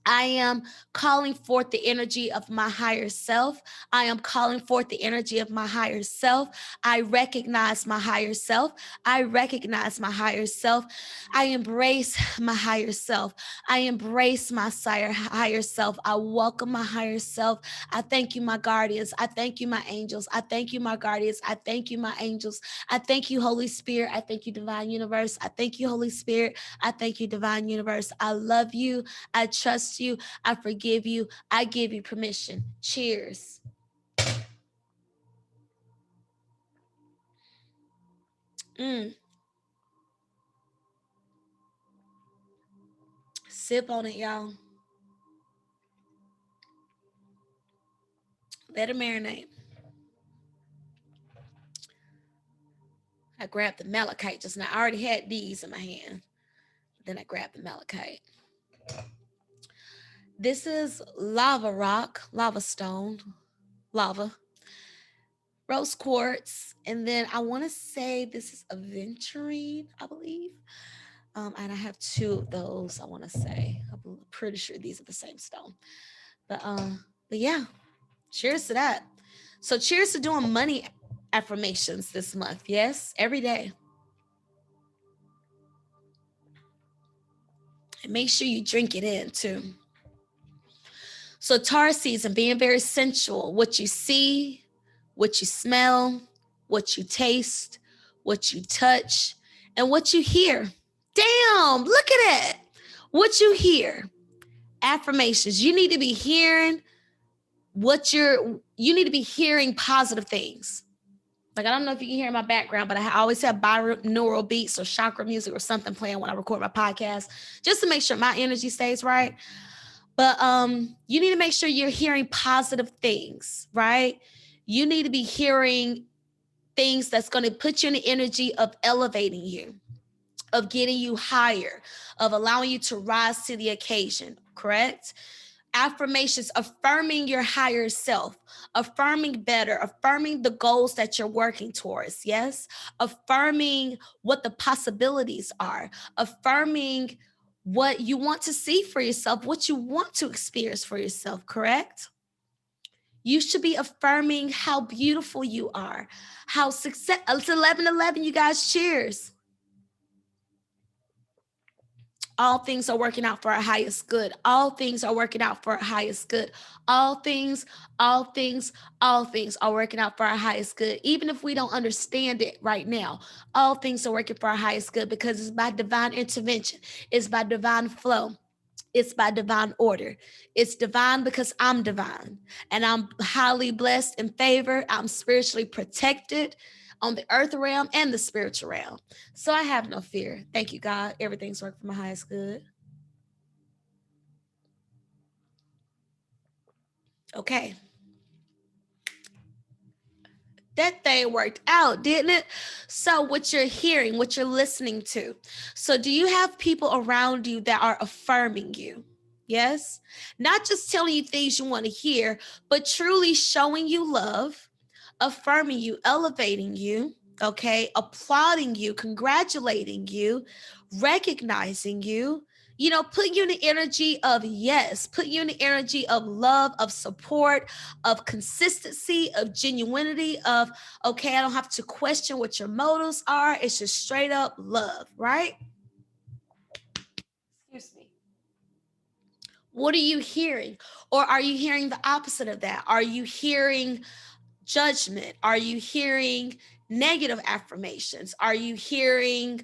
I am calling forth the energy of my higher self. I am calling forth the energy of my higher self. I recognize my higher self. I recognize my higher self. I embrace my higher self. I embrace my higher self. I welcome my higher self. I thank you, my guardians. I thank you, my angels. I thank you, my guardians. I thank you, my angels. I thank you, Holy Spirit. I thank you, divine universe. I thank you, Holy Spirit. I thank you, divine universe. I love you. I trust you. I forgive you. I give you permission. Cheers. Sip on it, y'all. Let it marinate. I grabbed the malachite just now. I already had these in my hand. Then I grabbed the malachite. This is lava rock, lava stone, lava, rose quartz, and then I want to say this is aventurine, I believe. And I have two of those. I want to say I'm pretty sure these are the same stone. But yeah, cheers to that. So cheers to doing money affirmations this month. Yes, every day. And make sure you drink it in too. So Taurus season, being very sensual. What you see, what you smell, what you taste, what you touch, and what you hear. Damn, look at it. What you hear. Affirmations. You need to be hearing you need to be hearing positive things. Like, I don't know if you can hear in my background, but I always have binaural beats or chakra music or something playing when I record my podcast, just to make sure my energy stays right. But you need to make sure you're hearing positive things, right? You need to be hearing things that's going to put you in the energy of elevating you, of getting you higher, of allowing you to rise to the occasion, correct? Affirmations, affirming your higher self, affirming better, affirming the goals that you're working towards, yes? Affirming what the possibilities are, affirming what you want to see for yourself, what you want to experience for yourself, correct? You should be affirming how beautiful you are, how success. It's 11:11, you guys. Cheers. All things are working out for our highest good. All things are working out for our highest good. All things, all things, all things are working out for our highest good. Even if we don't understand it right now, all things are working for our highest good because it's by divine intervention, it's by divine flow. It's by divine order. It's divine because I'm divine and I'm highly blessed and favored. I'm spiritually protected on the earth realm and the spiritual realm. So I have no fear. Thank you, God. Everything's working for my highest good. Okay. That thing worked out, didn't it? So, what you're hearing, what you're listening to. So, do you have people around you that are affirming you? Yes. Not just telling you things you want to hear, but truly showing you love, affirming you, elevating you, okay, applauding you, congratulating you, recognizing you, put you in the energy of yes, put you in the energy of love, of support, of consistency, of genuinity, of okay, I don't have to question what your motives are. It's just straight up love, right? Excuse me. What are you hearing? Or are you hearing the opposite of that? Are you hearing judgment? Are you hearing negative affirmations? Are you hearing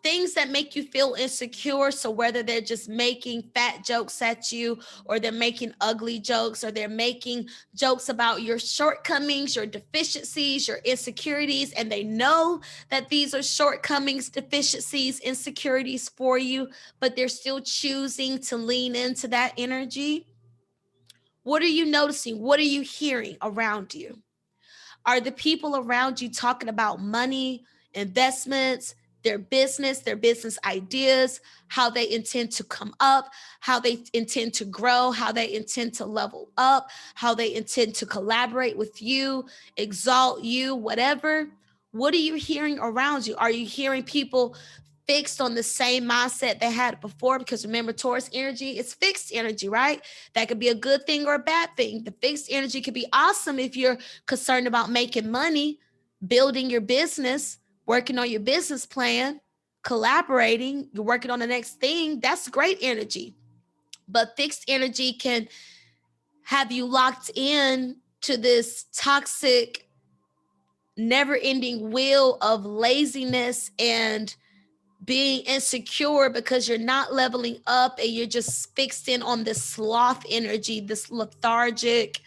things that make you feel insecure? So whether they're just making fat jokes at you, or they're making ugly jokes, or they're making jokes about your shortcomings, your deficiencies, your insecurities, and they know that these are shortcomings, deficiencies, insecurities for you, but they're still choosing to lean into that energy. What are you noticing? What are you hearing around you? Are the people around you talking about money, investments, their business ideas, how they intend to come up, how they intend to grow, how they intend to level up, how they intend to collaborate with you, exalt you, whatever? What are you hearing around you? Are you hearing people fixed on the same mindset they had before? Because remember, Taurus energy is fixed energy, right? That could be a good thing or a bad thing. The fixed energy could be awesome if you're concerned about making money, building your business, working on your business plan, collaborating, you're working on the next thing. That's great energy. But fixed energy can have you locked in to this toxic, never ending wheel of laziness and being insecure because you're not leveling up and you're just fixed in on this sloth energy, this lethargic,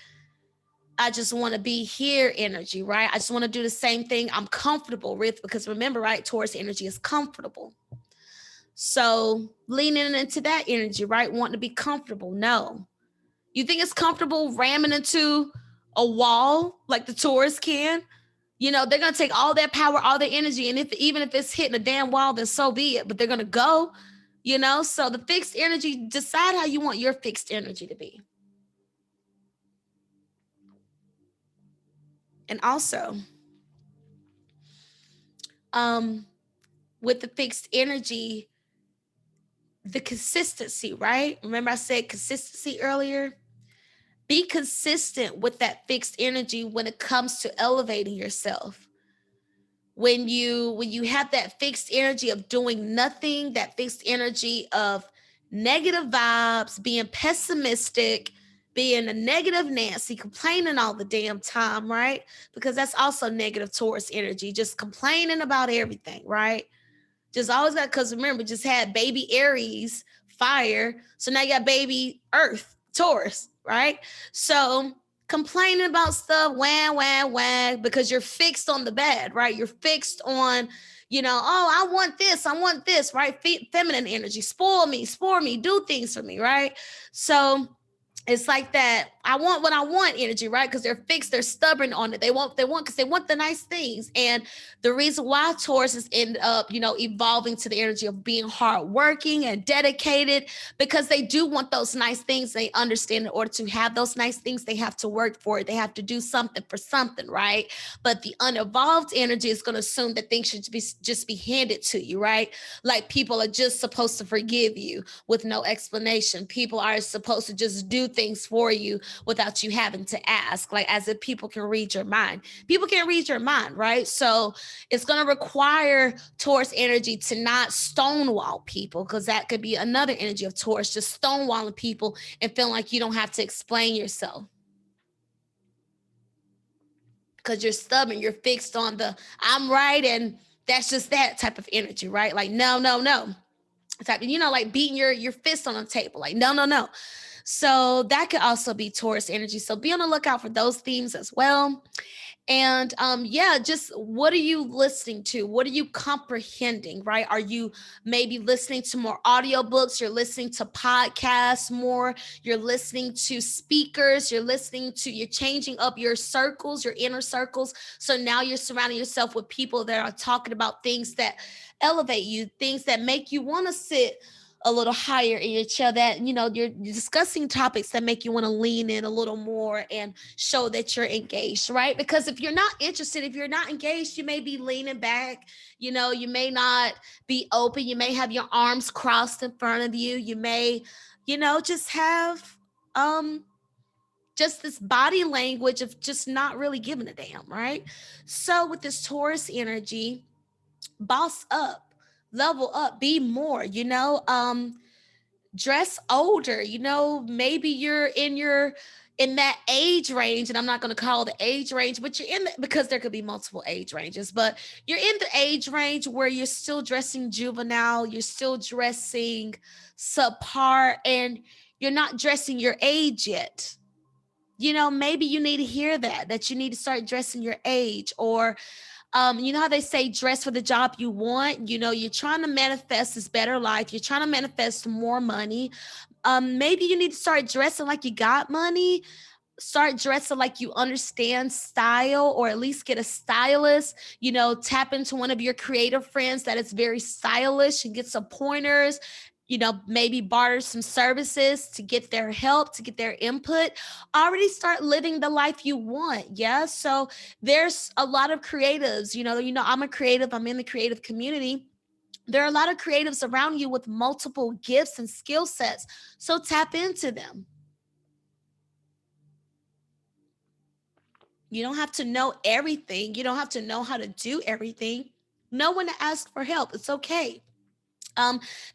I just want to be here energy, right? I just want to do the same thing I'm comfortable with, because remember, right, Taurus energy is comfortable. So leaning into that energy, right? Wanting to be comfortable. No. You think it's comfortable ramming into a wall like the Taurus can? They're gonna take all that power, all their energy, and even if it's hitting a damn wall, then so be it. But they're gonna go, So the fixed energy, decide how you want your fixed energy to be. And also, with the fixed energy, the consistency, right? Remember I said consistency earlier? Be consistent with that fixed energy when it comes to elevating yourself. When you have that fixed energy of doing nothing, that fixed energy of negative vibes, being pessimistic, being a negative Nancy, complaining all the damn time, right? Because that's also negative Taurus energy, just complaining about everything, right? Just always got, because remember, just had baby Aries, fire. So now you got baby Earth, Taurus, right? So complaining about stuff, wham, wham, wham, because you're fixed on the bad, right? You're fixed on, oh, I want this, right? Feminine energy, spoil me, do things for me, right? So it's like that I want what I want energy, right? Because they're fixed, they're stubborn on it. They want because they want the nice things. And the reason why Taurus has ended up, evolving to the energy of being hardworking and dedicated, because they do want those nice things. They understand in order to have those nice things, they have to work for it. They have to do something for something, right? But the unevolved energy is going to assume that things should be just be handed to you, right? Like people are just supposed to forgive you with no explanation. People are supposed to just do things for you without you having to ask, like as if people can read your mind. People can read your mind, right? So it's going to require Taurus energy to not stonewall people, because that could be another energy of Taurus, just stonewalling people and feeling like you don't have to explain yourself because you're stubborn, you're fixed on the I'm right, and that's just that type of energy, right? Like no, no, no. Type, like beating your fist on the table, like no, no, no. So that could also be Taurus energy. So be on the lookout for those themes as well. And yeah, just what are you listening to? What are you comprehending, right? Are you maybe listening to more audiobooks? You're listening to podcasts more, you're listening to speakers, you're changing up your circles, your inner circles. So now you're surrounding yourself with people that are talking about things that elevate you, things that make you want to sit a little higher in your chair, that you're discussing topics that make you want to lean in a little more and show that you're engaged, right? Because if you're not interested, if you're not engaged, you may be leaning back, you may not be open, you may have your arms crossed in front of you, you may just have just this body language of just not really giving a damn, right? So with this Taurus energy, boss up, level up, be more, dress older, maybe you're in that age range, and I'm not going to call the age range, but you're in because there could be multiple age ranges, but you're in the age range where you're still dressing juvenile, you're still dressing subpar, and you're not dressing your age yet. Maybe you need to hear that you need to start dressing your age. Or you know how they say dress for the job you want? You're trying to manifest this better life. You're trying to manifest more money. Maybe you need to start dressing like you got money. Start dressing like you understand style, or at least get a stylist. Tap into one of your creative friends that is very stylish and get some pointers. Maybe barter some services to get their help, to get their input. Already start living the life you want. Yeah. So there's a lot of creatives, I'm a creative, I'm in the creative community. There are a lot of creatives around you with multiple gifts and skill sets. So tap into them. You don't have to know everything. You don't have to know how to do everything. Know when to ask for help. It's okay.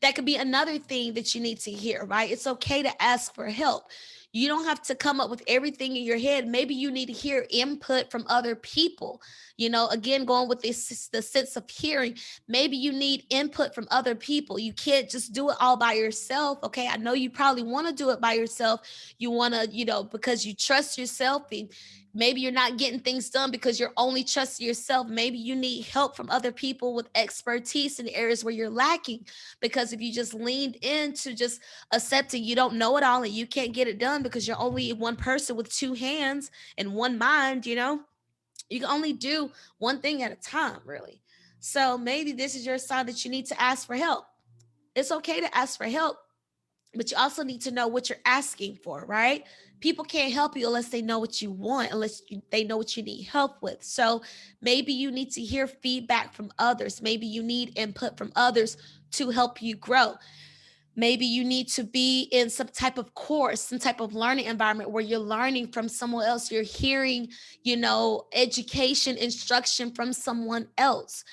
That could be another thing that you need to hear, right? It's okay to ask for help. You don't have to come up with everything in your head. Maybe you need to hear input from other people. Again, going with this, the sense of hearing, maybe you need input from other people. You can't just do it all by yourself. Okay. I know you probably want to do it by yourself. You want to, because you trust yourself, and maybe you're not getting things done because you're only trusting yourself. Maybe you need help from other people with expertise in areas where you're lacking. Because if you just leaned into just accepting you don't know it all and you can't get it done because you're only one person with two hands and one mind, you can only do one thing at a time, really. So maybe this is your sign that you need to ask for help. It's okay to ask for help, but you also need to know what you're asking for, right? People can't help you unless they know what you want, they know what you need help with. So maybe you need to hear feedback from others. Maybe you need input from others to help you grow. Maybe you need to be in some type of course, some type of learning environment where you're learning from someone else. You're hearing, education, instruction from someone else.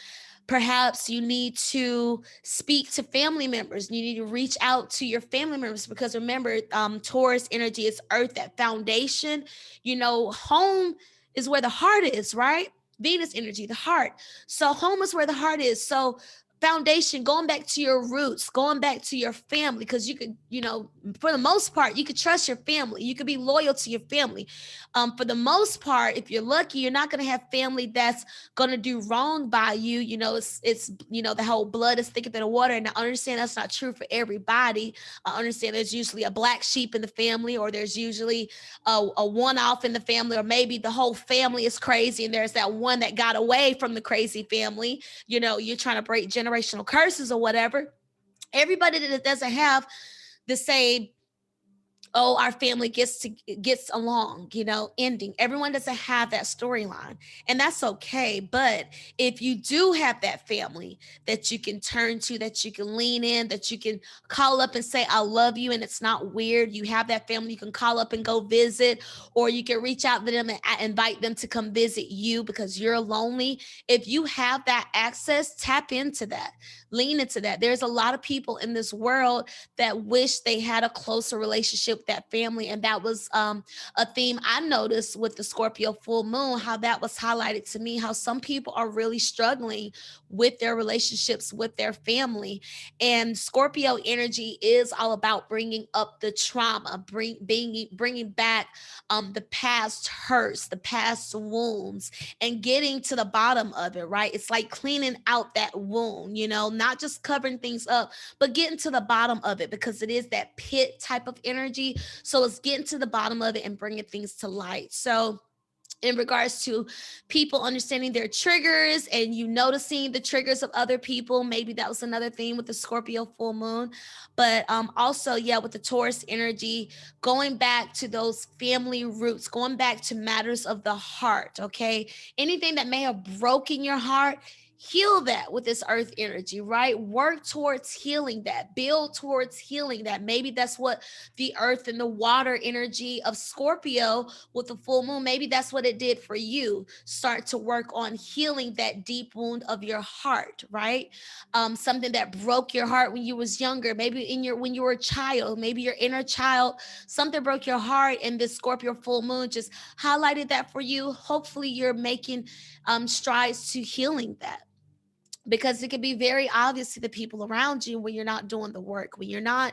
Perhaps you need to speak to family members. You need to reach out to your family members, because remember, Taurus energy is earth, that foundation. Home is where the heart is, right? Venus energy, the heart. So home is where the heart is. So foundation, going back to your roots, going back to your family, because you could, for the most part, you could trust your family. You could be loyal to your family. For the most part, if you're lucky, you're not going to have family that's going to do wrong by you. It's the whole blood is thicker than the water. And I understand that's not true for everybody. I understand there's usually a black sheep in the family, or there's usually a one-off in the family, or maybe the whole family is crazy and there's that one that got away from the crazy family. You're trying to break generational curses or whatever. Everybody that doesn't have the same, oh, our family gets along, ending. Everyone doesn't have that storyline, and that's okay. But if you do have that family that you can turn to, that you can lean in, that you can call up and say I love you, and it's not weird, you have that family you can call up and go visit, or you can reach out to them and invite them to come visit you because you're lonely. If you have that access, tap into that, lean into that. There's a lot of people in this world that wish they had a closer relationship with that family. And that was a theme I noticed with the Scorpio full moon, how that was highlighted to me, how some people are really struggling with their relationships with their family. And Scorpio energy is all about bringing up the trauma, bringing back the past hurts, the past wounds, and getting to the bottom of it, right? It's like cleaning out that wound, not just covering things up, but getting to the bottom of it, because it is that pit type of energy. So it's getting to the bottom of it and bringing things to light. So in regards to people understanding their triggers and you noticing the triggers of other people, maybe that was another theme with the Scorpio full moon. But also, yeah, with the Taurus energy, going back to those family roots, going back to matters of the heart. Okay, anything that may have broken your heart, heal that with this earth energy, right? Work towards healing that, build towards healing that. Maybe that's what the earth and the water energy of Scorpio with the full moon, maybe that's what it did for you. Start to work on healing that deep wound of your heart, right? Something that broke your heart when you was younger, maybe when you were a child, maybe your inner child, something broke your heart, and this Scorpio full moon just highlighted that for you. Hopefully you're making strides to healing that, because it can be very obvious to the people around you when you're not doing the work, when you're not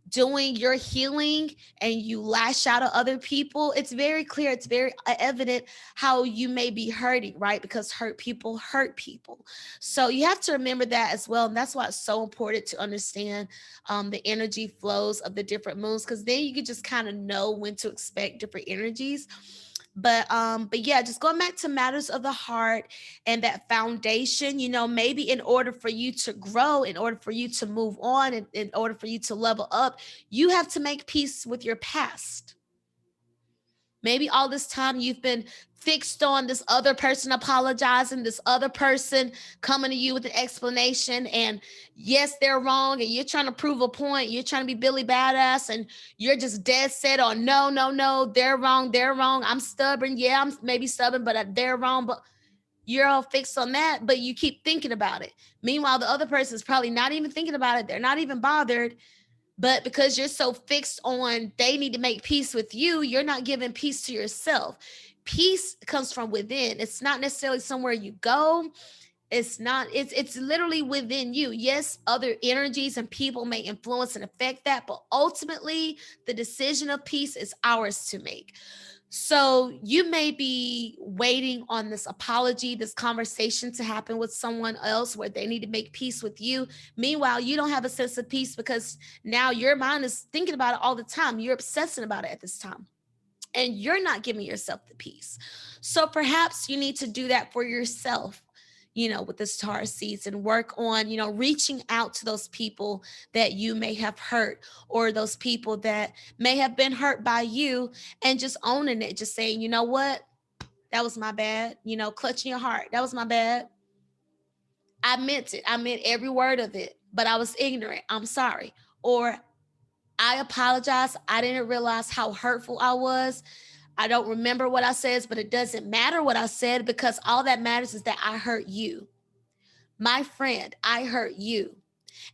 doing your healing and you lash out at other people. It's very clear, it's very evident how you may be hurting, right? Because hurt people hurt people. So you have to remember that as well. And that's why it's so important to understand the energy flows of the different moons, because then you can just kind of know when to expect different energies. But yeah, just going back to matters of the heart and that foundation, maybe in order for you to grow, in order for you to move on, in order for you to level up, you have to make peace with your past. Maybe all this time you've been fixed on this other person apologizing, this other person coming to you with an explanation, and yes, they're wrong, and you're trying to prove a point. You're trying to be Billy Badass, and you're just dead set on no, no, no, they're wrong, they're wrong. I'm stubborn. Yeah, I'm maybe stubborn, but they're wrong. But you're all fixed on that, but you keep thinking about it. Meanwhile, the other person is probably not even thinking about it. They're not even bothered. But because you're so fixed on they need to make peace with you, you're not giving peace to yourself. Peace comes from within. It's not necessarily somewhere you go. It's literally within you. Yes, other energies and people may influence and affect that, but ultimately the decision of peace is ours to make. So you may be waiting on this apology, this conversation to happen with someone else where they need to make peace with you. Meanwhile, you don't have a sense of peace because now your mind is thinking about it all the time. You're obsessing about it at this time, and you're not giving yourself the peace. So perhaps you need to do that for yourself, with the star seeds, and work on, reaching out to those people that you may have hurt, or those people that may have been hurt by you, and just owning it, just saying, you know what, that was my bad, clutching your heart. That was my bad. I meant it. I meant every word of it, but I was ignorant. I'm sorry. Or I apologize. I didn't realize how hurtful I was. I don't remember what I said, but it doesn't matter what I said, because all that matters is that I hurt you. My friend, I hurt you.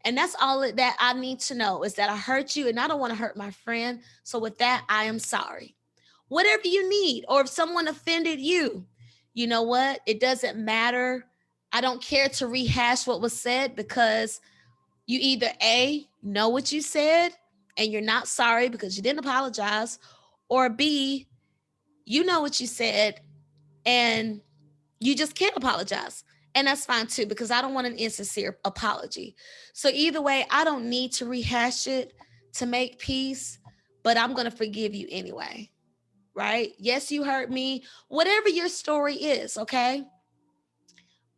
And that's all that I need to know, is that I hurt you and I don't want to hurt my friend. So with that, I am sorry. Whatever you need, or if someone offended you, you know what? It doesn't matter I don't care to rehash what was said, because you either A, know what you said and you're not sorry because you didn't apologize, or B, you know what you said and you just can't apologize. And that's fine too, because I don't want an insincere apology. So either way, I don't need to rehash it to make peace, but I'm going to forgive you anyway. Right? Yes, you hurt me. Whatever your story is, okay?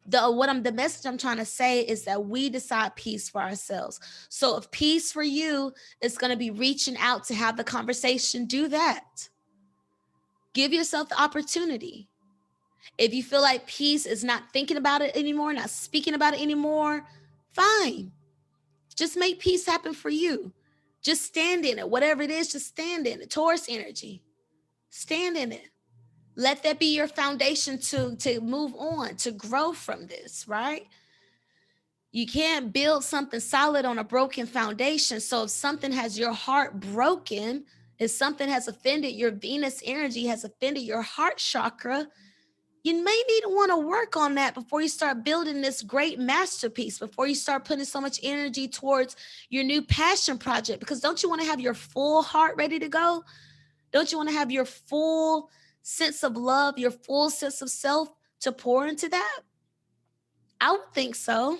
The message I'm trying to say is that we decide peace for ourselves. So if peace for you is going to be reaching out to have the conversation, do that. Give yourself the opportunity. If you feel like peace is not thinking about it anymore, not speaking about it anymore, fine. Just make peace happen for you. Just stand in it. Whatever it is, just stand in it. Taurus energy. Stand in it. Let that be your foundation to move on, to grow from this, right? You can't build something solid on a broken foundation. So if something has your heart broken, if something has offended your Venus energy, has offended your heart chakra, you may need to want to work on that before you start building this great masterpiece, before you start putting so much energy towards your new passion project. Because don't you want to have your full heart ready to go? Don't you want to have your full sense of love, your full sense of self to pour into that? I would think so.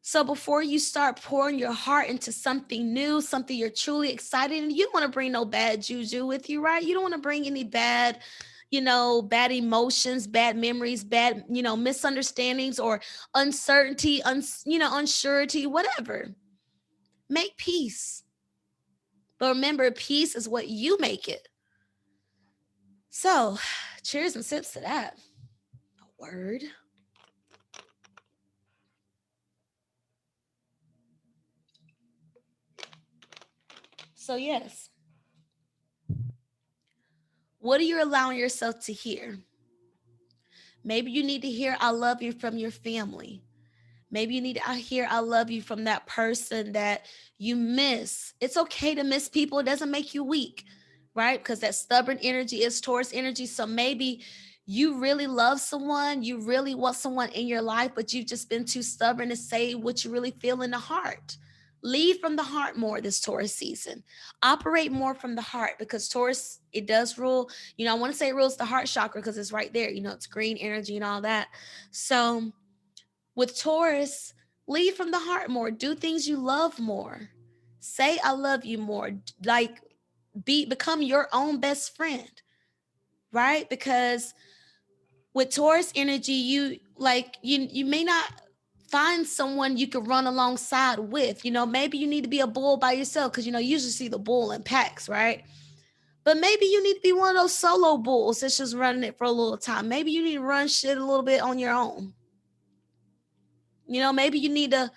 So before you start pouring your heart into something new, something you're truly excited, and you don't want to bring no bad juju with you, right? You don't want to bring any bad, bad emotions, bad memories, bad, misunderstandings or uncertainty, unsurety, whatever. Make peace. But remember, peace is what you make it. So, cheers and sips to that. A word. So, yes. What are you allowing yourself to hear? Maybe you need to hear I love you from your family. Maybe you need to hear I love you from that person that you miss. It's okay to miss people. It doesn't make you weak, right? Because that stubborn energy is Taurus energy. So maybe you really love someone, you really want someone in your life, but you've just been too stubborn to say what you really feel in the heart. Lead from the heart more this Taurus season. Operate more from the heart, because Taurus, it does rule, I want to say it rules the heart chakra because it's right there, it's green energy and all that. So with Taurus, lead from the heart more. Do things you love more. Say I love you more. Like become your own best friend, right? Because with Taurus energy, you may not find someone you can run alongside with. Maybe you need to be a bull by yourself, because you usually see the bull in packs, right? But maybe you need to be one of those solo bulls that's just running it for a little time. Maybe you need to run shit a little bit on your own. Maybe you need to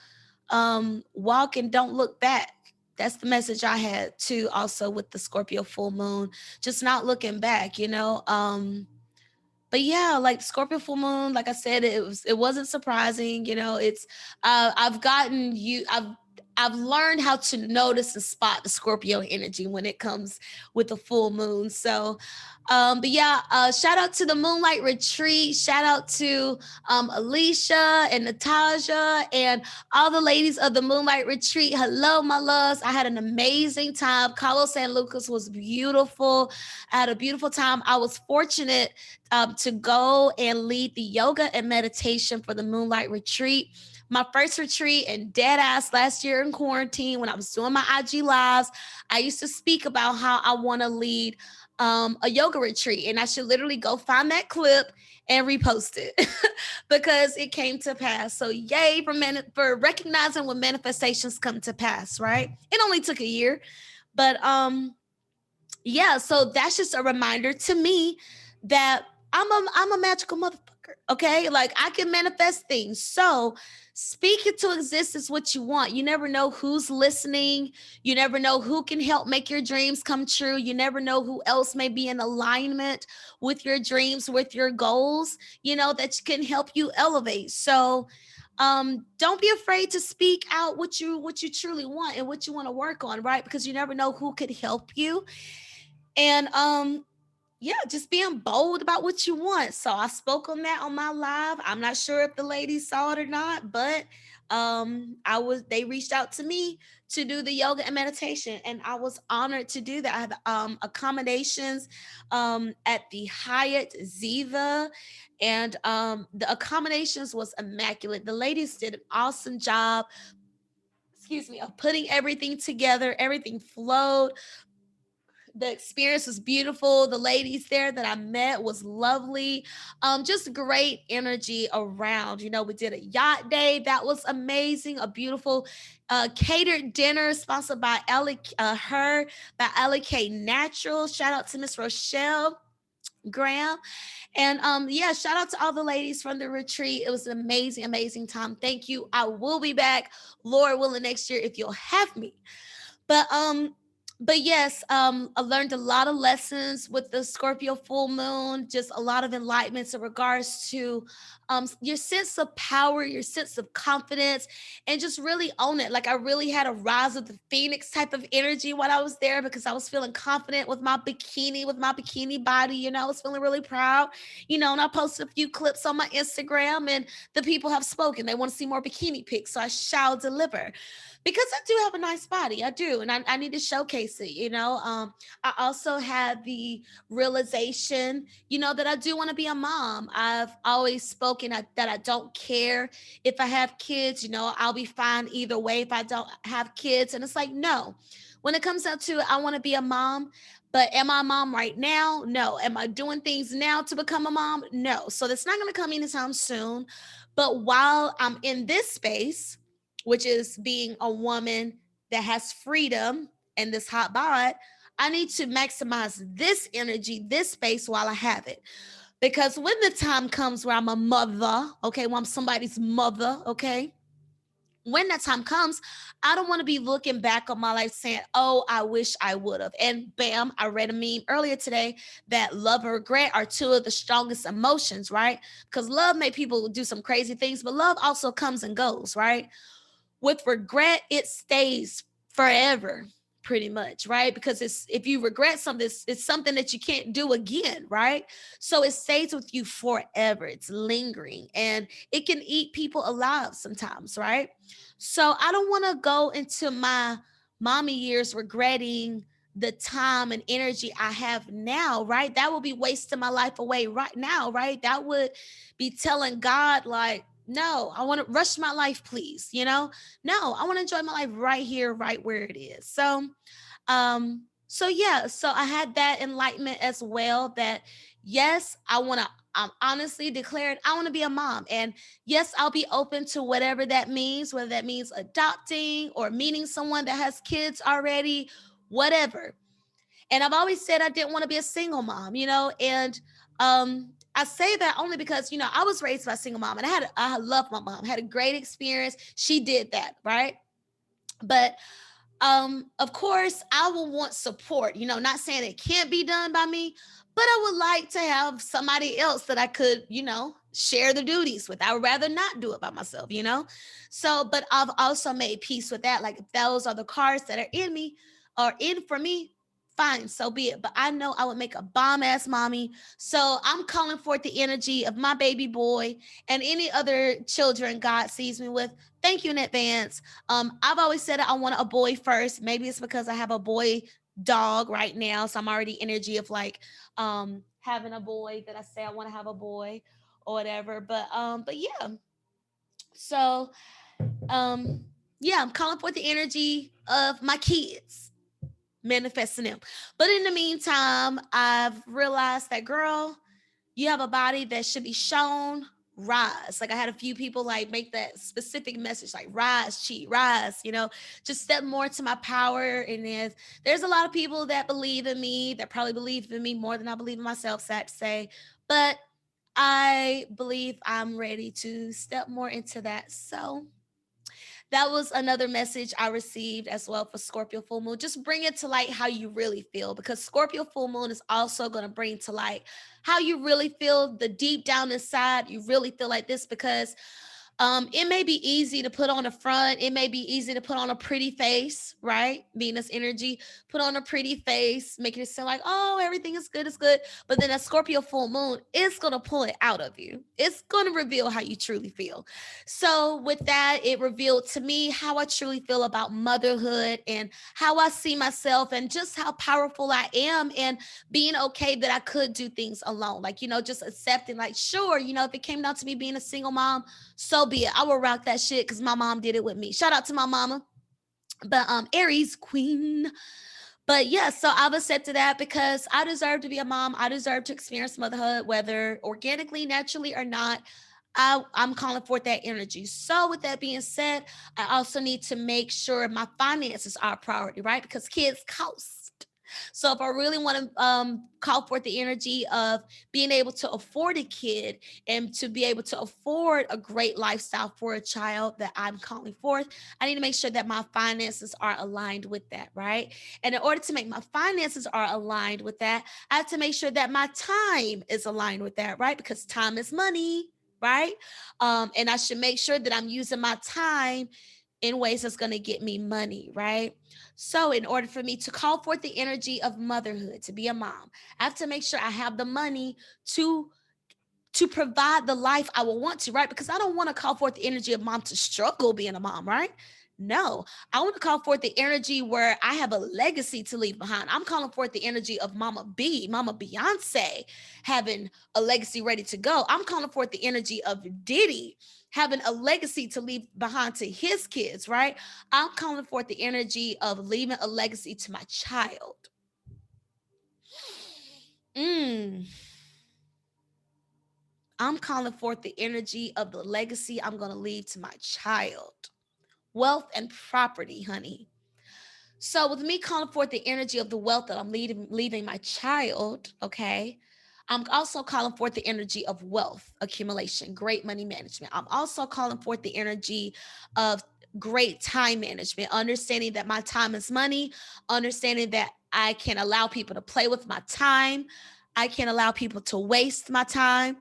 walk and don't look back. That's the message I had too, also with the Scorpio full moon, just not looking back. But yeah, like Scorpio full moon, like I said, it wasn't surprising. It's I've learned how to notice and spot the Scorpio energy when it comes with the full moon. So but yeah, shout out to the Moonlight Retreat. Shout out to Alicia and Natasha and all the ladies of the Moonlight Retreat. Hello, my loves. I had an amazing time. Cabo San Lucas was beautiful. I had a beautiful time. I was fortunate to go and lead the yoga and meditation for the Moonlight Retreat. My first retreat and dead ass last year in quarantine, when I was doing my IG lives, I used to speak about how I want to lead a yoga retreat, and I should literally go find that clip and repost it because it came to pass. So yay for recognizing when manifestations come to pass, right? It only took a year, but yeah, so that's just a reminder to me that I'm a magical motherfucker. Okay, like I can manifest things. So speak it to existence what you want. You never know who's listening. You never know who can help make your dreams come true. You never know who else may be in alignment with your dreams, with your goals, that can help you elevate. So don't be afraid to speak out what you truly want and what you want to work on, right? Because you never know who could help you. And yeah, just being bold about what you want. So I spoke on that on my live. I'm not sure if the ladies saw it or not, but they reached out to me to do the yoga and meditation, and I was honored to do that. I had accommodations at the Hyatt Ziva, and the accommodations was immaculate. The ladies did an awesome job, excuse me, of putting everything together. Everything flowed. The experience was beautiful. The ladies there that I met was lovely. Just great energy around. You know, we did a yacht day that was amazing. A beautiful catered dinner sponsored by Ellie K Natural. Shout out to Miss Rochelle Graham. And yeah, shout out to all the ladies from the retreat. It was an amazing, amazing time. Thank you. I will be back, Lord willing, next year if you'll have me. But yes, I learned a lot of lessons with the Scorpio full moon, just a lot of enlightenments in regards to your sense of power, your sense of confidence, and just really own it. Like I really had a rise of the phoenix type of energy when I was there, because I was feeling confident with my bikini body. You know, I was feeling really proud. You know, and I posted a few clips on my Instagram, and the people have spoken. They want to see more bikini pics, so I shall deliver, because I do have a nice body. I do. And I need to showcase it, you know. I also had the realization, you know, that I do want to be a mom. I've always spoken that I don't care if I have kids, you know, I'll be fine either way if I don't have kids. And it's like, no, when it comes down to it, I want to be a mom. But am I a mom right now? No. Am I doing things now to become a mom? No. So that's not going to come anytime soon. But while I'm in this space, which is being a woman that has freedom and this hot bod, I need to maximize this energy, this space while I have it. Because when the time comes where I'm a mother, okay, when I'm somebody's mother, okay, when that time comes, I don't want to be looking back on my life saying, oh, I wish I would have. And bam, I read a meme earlier today that love and regret are two of the strongest emotions, right? Because love made people do some crazy things, but love also comes and goes, right? With regret, it stays forever, pretty much, right? Because it's, if you regret something, it's something that you can't do again, right? So it stays with you forever. It's lingering, and it can eat people alive sometimes, right? So I don't want to go into my mommy years regretting the time and energy I have now, right? That would be wasting my life away right now, right? That would be telling God, like, no, I want to rush my life, please. You know, no, I want to enjoy my life right here, right where it is. So yeah, so I had that enlightenment as well, that yes, I want to, I'm honestly declared I want to be a mom. And yes, I'll be open to whatever that means, whether that means adopting or meeting someone that has kids already, whatever. And I've always said I didn't want to be a single mom, you know, and I say that only because, you know, I was raised by a single mom, and I love my mom, had a great experience. She did that, right? But of course I will want support, you know, not saying it can't be done by me, but I would like to have somebody else that I could, you know, share the duties with. I would rather not do it by myself, you know. So but I've also made peace with that. Like if those are the cards that are in me or in for me, fine, so be it. But I know I would make a bomb ass mommy. So I'm calling forth the energy of my baby boy and any other children God sees me with. Thank you in advance. I've always said I want a boy first. Maybe it's because I have a boy dog right now, so I'm already energy of like having a boy, that I say I want to have a boy or whatever. But yeah. So yeah, I'm calling forth the energy of my kids, manifesting them. But in the meantime, I've realized that, girl, you have a body that should be shown. Rise. Like I had a few people like make that specific message, like rise, cheat, rise, you know, just step more to my power. And there's a lot of people that believe in me, that probably believe in me more than I believe in myself, sad to say. But I believe I'm ready to step more into that. So that was another message I received as well for Scorpio full moon. Just bring it to light how you really feel, because Scorpio full moon is also going to bring to light how you really feel, the deep down inside. You really feel like this because It may be easy to put on a front. It may be easy to put on a pretty face, right? Venus energy, put on a pretty face, making it sound like, oh, everything is good, it's good. But then a Scorpio full moon, it's gonna pull it out of you. It's gonna reveal how you truly feel. So with that, it revealed to me how I truly feel about motherhood and how I see myself and just how powerful I am, and being okay that I could do things alone. Like, just accepting, like, sure, if it came down to me being a single mom, so be it. I will rock that shit because my mom did it with me. Shout out to my mama. But Aries queen. But yeah, so I've accepted that because I deserve to be a mom. I deserve to experience motherhood, whether organically, naturally, or not. I'm calling forth that energy. So, with that being said, I also need to make sure my finances are a priority, right? Because kids cost. So, if I really want to call forth the energy of being able to afford a kid and to be able to afford a great lifestyle for a child that I'm calling forth, I need to make sure that my finances are aligned with that, right? And in order to make my finances are aligned with that, I have to make sure that my time is aligned with that, right? Because time is money, right? And I should make sure that I'm using my time in ways that's going to get me money, right? So, in order for me to call forth the energy of motherhood, to be a mom, I have to make sure I have the money to provide the life I will want to, right? Because I don't want to call forth the energy of mom to struggle being a mom, right? No, I want to call forth the energy where I have a legacy to leave behind. I'm calling forth the energy of Mama B, Mama Beyonce, having a legacy ready to go. I'm calling forth the energy of Diddy having a legacy to leave behind to his kids, right? I'm calling forth the energy of leaving a legacy to my child. Mm. I'm calling forth the energy of the legacy I'm going to leave to my child. Wealth and property, honey. So, with me calling forth the energy of the wealth that I'm leaving my child, okay, I'm also calling forth the energy of wealth accumulation, great money management. I'm also calling forth the energy of great time management, understanding that my time is money, understanding that I can allow people to play with my time. I can't allow people to waste my time.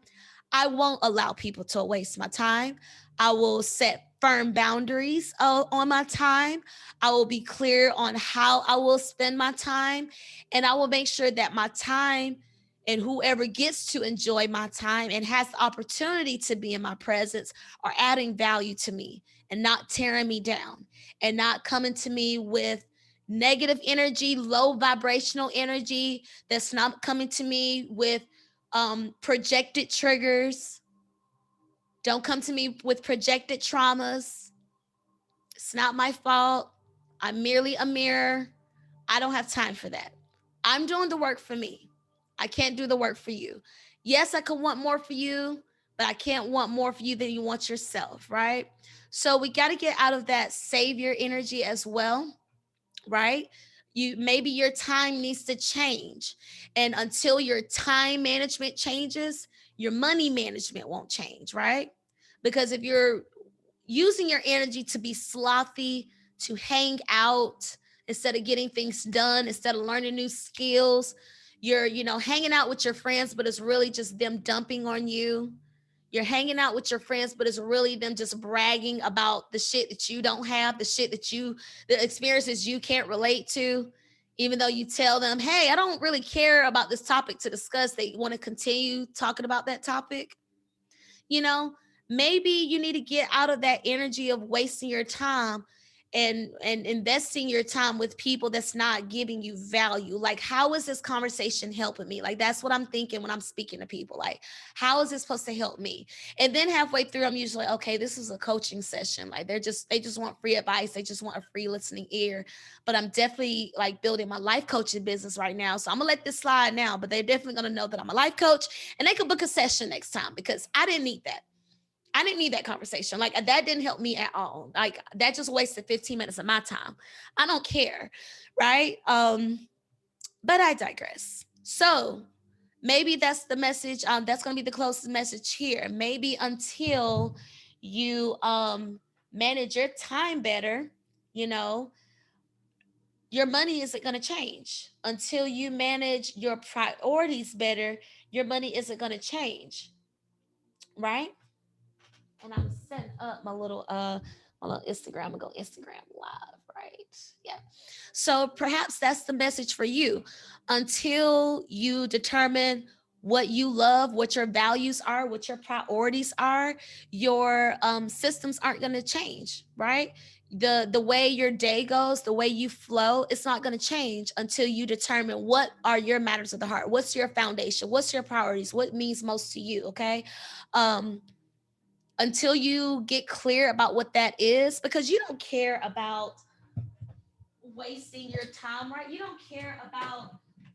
I won't allow people to waste my time. I will set firm boundaries on my time. I will be clear on how I will spend my time. And I will make sure that my time and whoever gets to enjoy my time and has the opportunity to be in my presence are adding value to me and not tearing me down and not coming to me with negative energy, low vibrational energy that's not coming to me with projected triggers. Don't come to me with projected traumas. It's not my fault. I'm merely a mirror. I don't have time for that. I'm doing the work for me. I can't do the work for you. Yes, I could want more for you, but I can't want more for you than you want yourself, right? So we got to get out of that savior energy as well, right? You maybe your time needs to change. And until your time management changes, your money management won't change, right? Because if you're using your energy to be slothy, to hang out instead of getting things done, instead of learning new skills, you're, hanging out with your friends, but it's really just them dumping on you. You're hanging out with your friends, but it's really them just bragging about the shit that you don't have, the experiences you can't relate to. Even though you tell them, hey, I don't really care about this topic to discuss, they want to continue talking about that topic. You know, maybe you need to get out of that energy of wasting your time and investing your time with people that's not giving you value. Like, how is this conversation helping me? Like, that's what I'm thinking when I'm speaking to people. Like, how is this supposed to help me? And then halfway through, I'm usually, okay, this is a coaching session. Like, they just want free advice, they just want a free listening ear. But I'm definitely like building my life coaching business right now, so I'm gonna let this slide now. But they're definitely gonna know that I'm a life coach, and they could book a session next time, because I didn't need that. I didn't need that conversation. Like, that didn't help me at all. Like, that just wasted 15 minutes of my time. I don't care, right? But I digress. So maybe that's the message. That's gonna be the closest message here. Maybe until you manage your time better, you know, your money isn't gonna change. Until you manage your priorities better, your money isn't gonna change, right? and I'm setting up my little Instagram. I'm gonna go Instagram live, right? Yeah. So perhaps that's the message for you. Until you determine what you love, what your values are, what your priorities are, your systems aren't going to change, right? The way your day goes, the way you flow, it's not going to change until you determine what are your matters of the heart. What's your foundation? What's your priorities? What means most to you? Okay. Um, until you get clear about what that is, because you don't care about wasting your time, right? You don't care about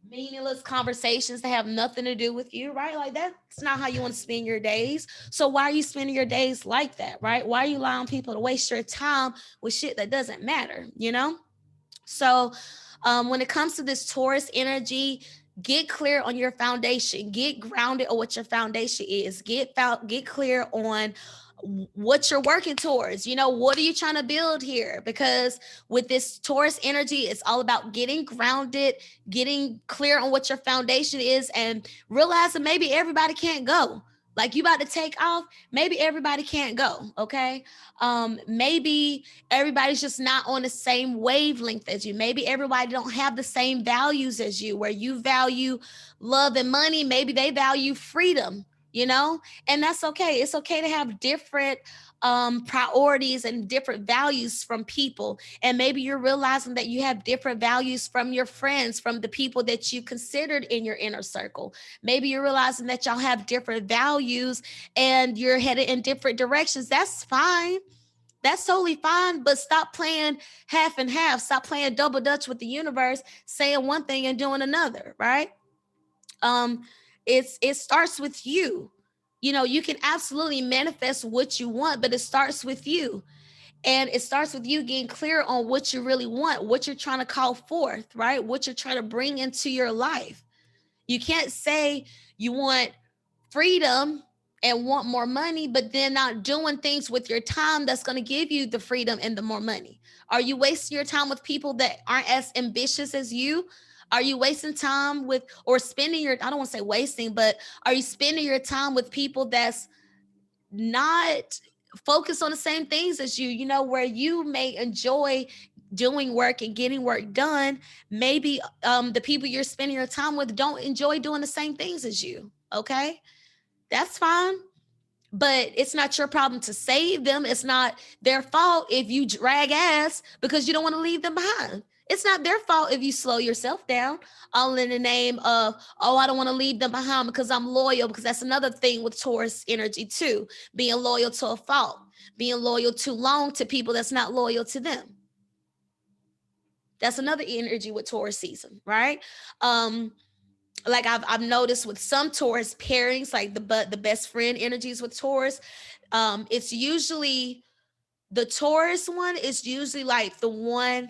meaningless conversations that have nothing to do with you, right? Like that's not how you want to spend your days. So why are you spending your days like that, right? Why are you allowing people to waste your time with shit that doesn't matter, you know? So when it comes to this Taurus energy, get clear on your foundation, get grounded on what your foundation is, get clear on what you're working towards. You know, what are you trying to build here? Because with this Taurus energy, it's all about getting grounded, getting clear on what your foundation is, and realizing maybe everybody can't go. Like you about to take off, maybe everybody can't go. Okay. Maybe everybody's just not on the same wavelength as you. Maybe everybody don't have the same values as you, where you value love and money. Maybe they value freedom, you know, and that's okay. It's okay to have different priorities and different values from people. And maybe you're realizing that you have different values from your friends, from the people that you considered in your inner circle. Maybe you're realizing that y'all have different values and you're headed in different directions. That's fine. That's totally fine, but stop playing half and half. Stop playing double dutch with the universe, saying one thing and doing another, right? Um, it starts with you. You know, you can absolutely manifest what you want, but it starts with you. And it starts with you getting clear on what you really want, what you're trying to call forth, right? What you're trying to bring into your life. You can't say you want freedom and want more money, but then not doing things with your time that's going to give you the freedom and the more money. Are you wasting your time with people that aren't as ambitious as you? Are you wasting time with, or spending your, I don't want to say wasting, but are you spending your time with people that's not focused on the same things as you, you know, where you may enjoy doing work and getting work done? Maybe the people you're spending your time with don't enjoy doing the same things as you. Okay, that's fine. But it's not your problem to save them. It's not their fault if you drag ass because you don't want to leave them behind. It's not their fault if you slow yourself down, all in the name of, oh, I don't want to leave them behind because I'm loyal. Because that's another thing with Taurus energy, too. Being loyal to a fault, being loyal too long to people that's not loyal to them. That's another energy with Taurus season, right? Like I've noticed with some Taurus pairings, like the best friend energies with Taurus, it's usually the Taurus one is usually like the one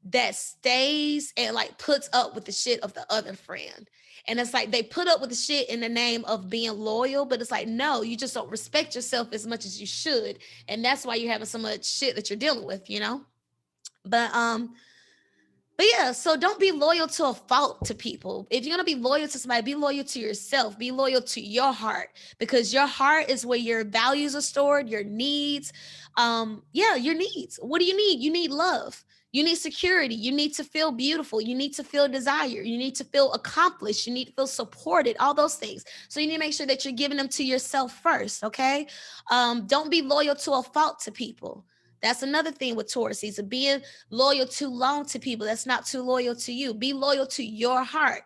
that stays and like puts up with the shit of the other friend. And it's like they put up with the shit in the name of being loyal, but it's like, no, you just don't respect yourself as much as you should. And that's why you're having so much shit that you're dealing with, you know? But yeah, so don't be loyal to a fault to people. If you're gonna be loyal to somebody, be loyal to yourself. Be loyal to your heart, because your heart is where your values are stored, your needs. Yeah, your needs. What do you need? You need love. You need security. You need to feel beautiful. You need to feel desire. You need to feel accomplished. You need to feel supported. All those things. So you need to make sure that you're giving them to yourself first. Okay. Don't be loyal to a fault to people. That's another thing with Taurus season. Being loyal too long to people that's not too loyal to you. Be loyal to your heart.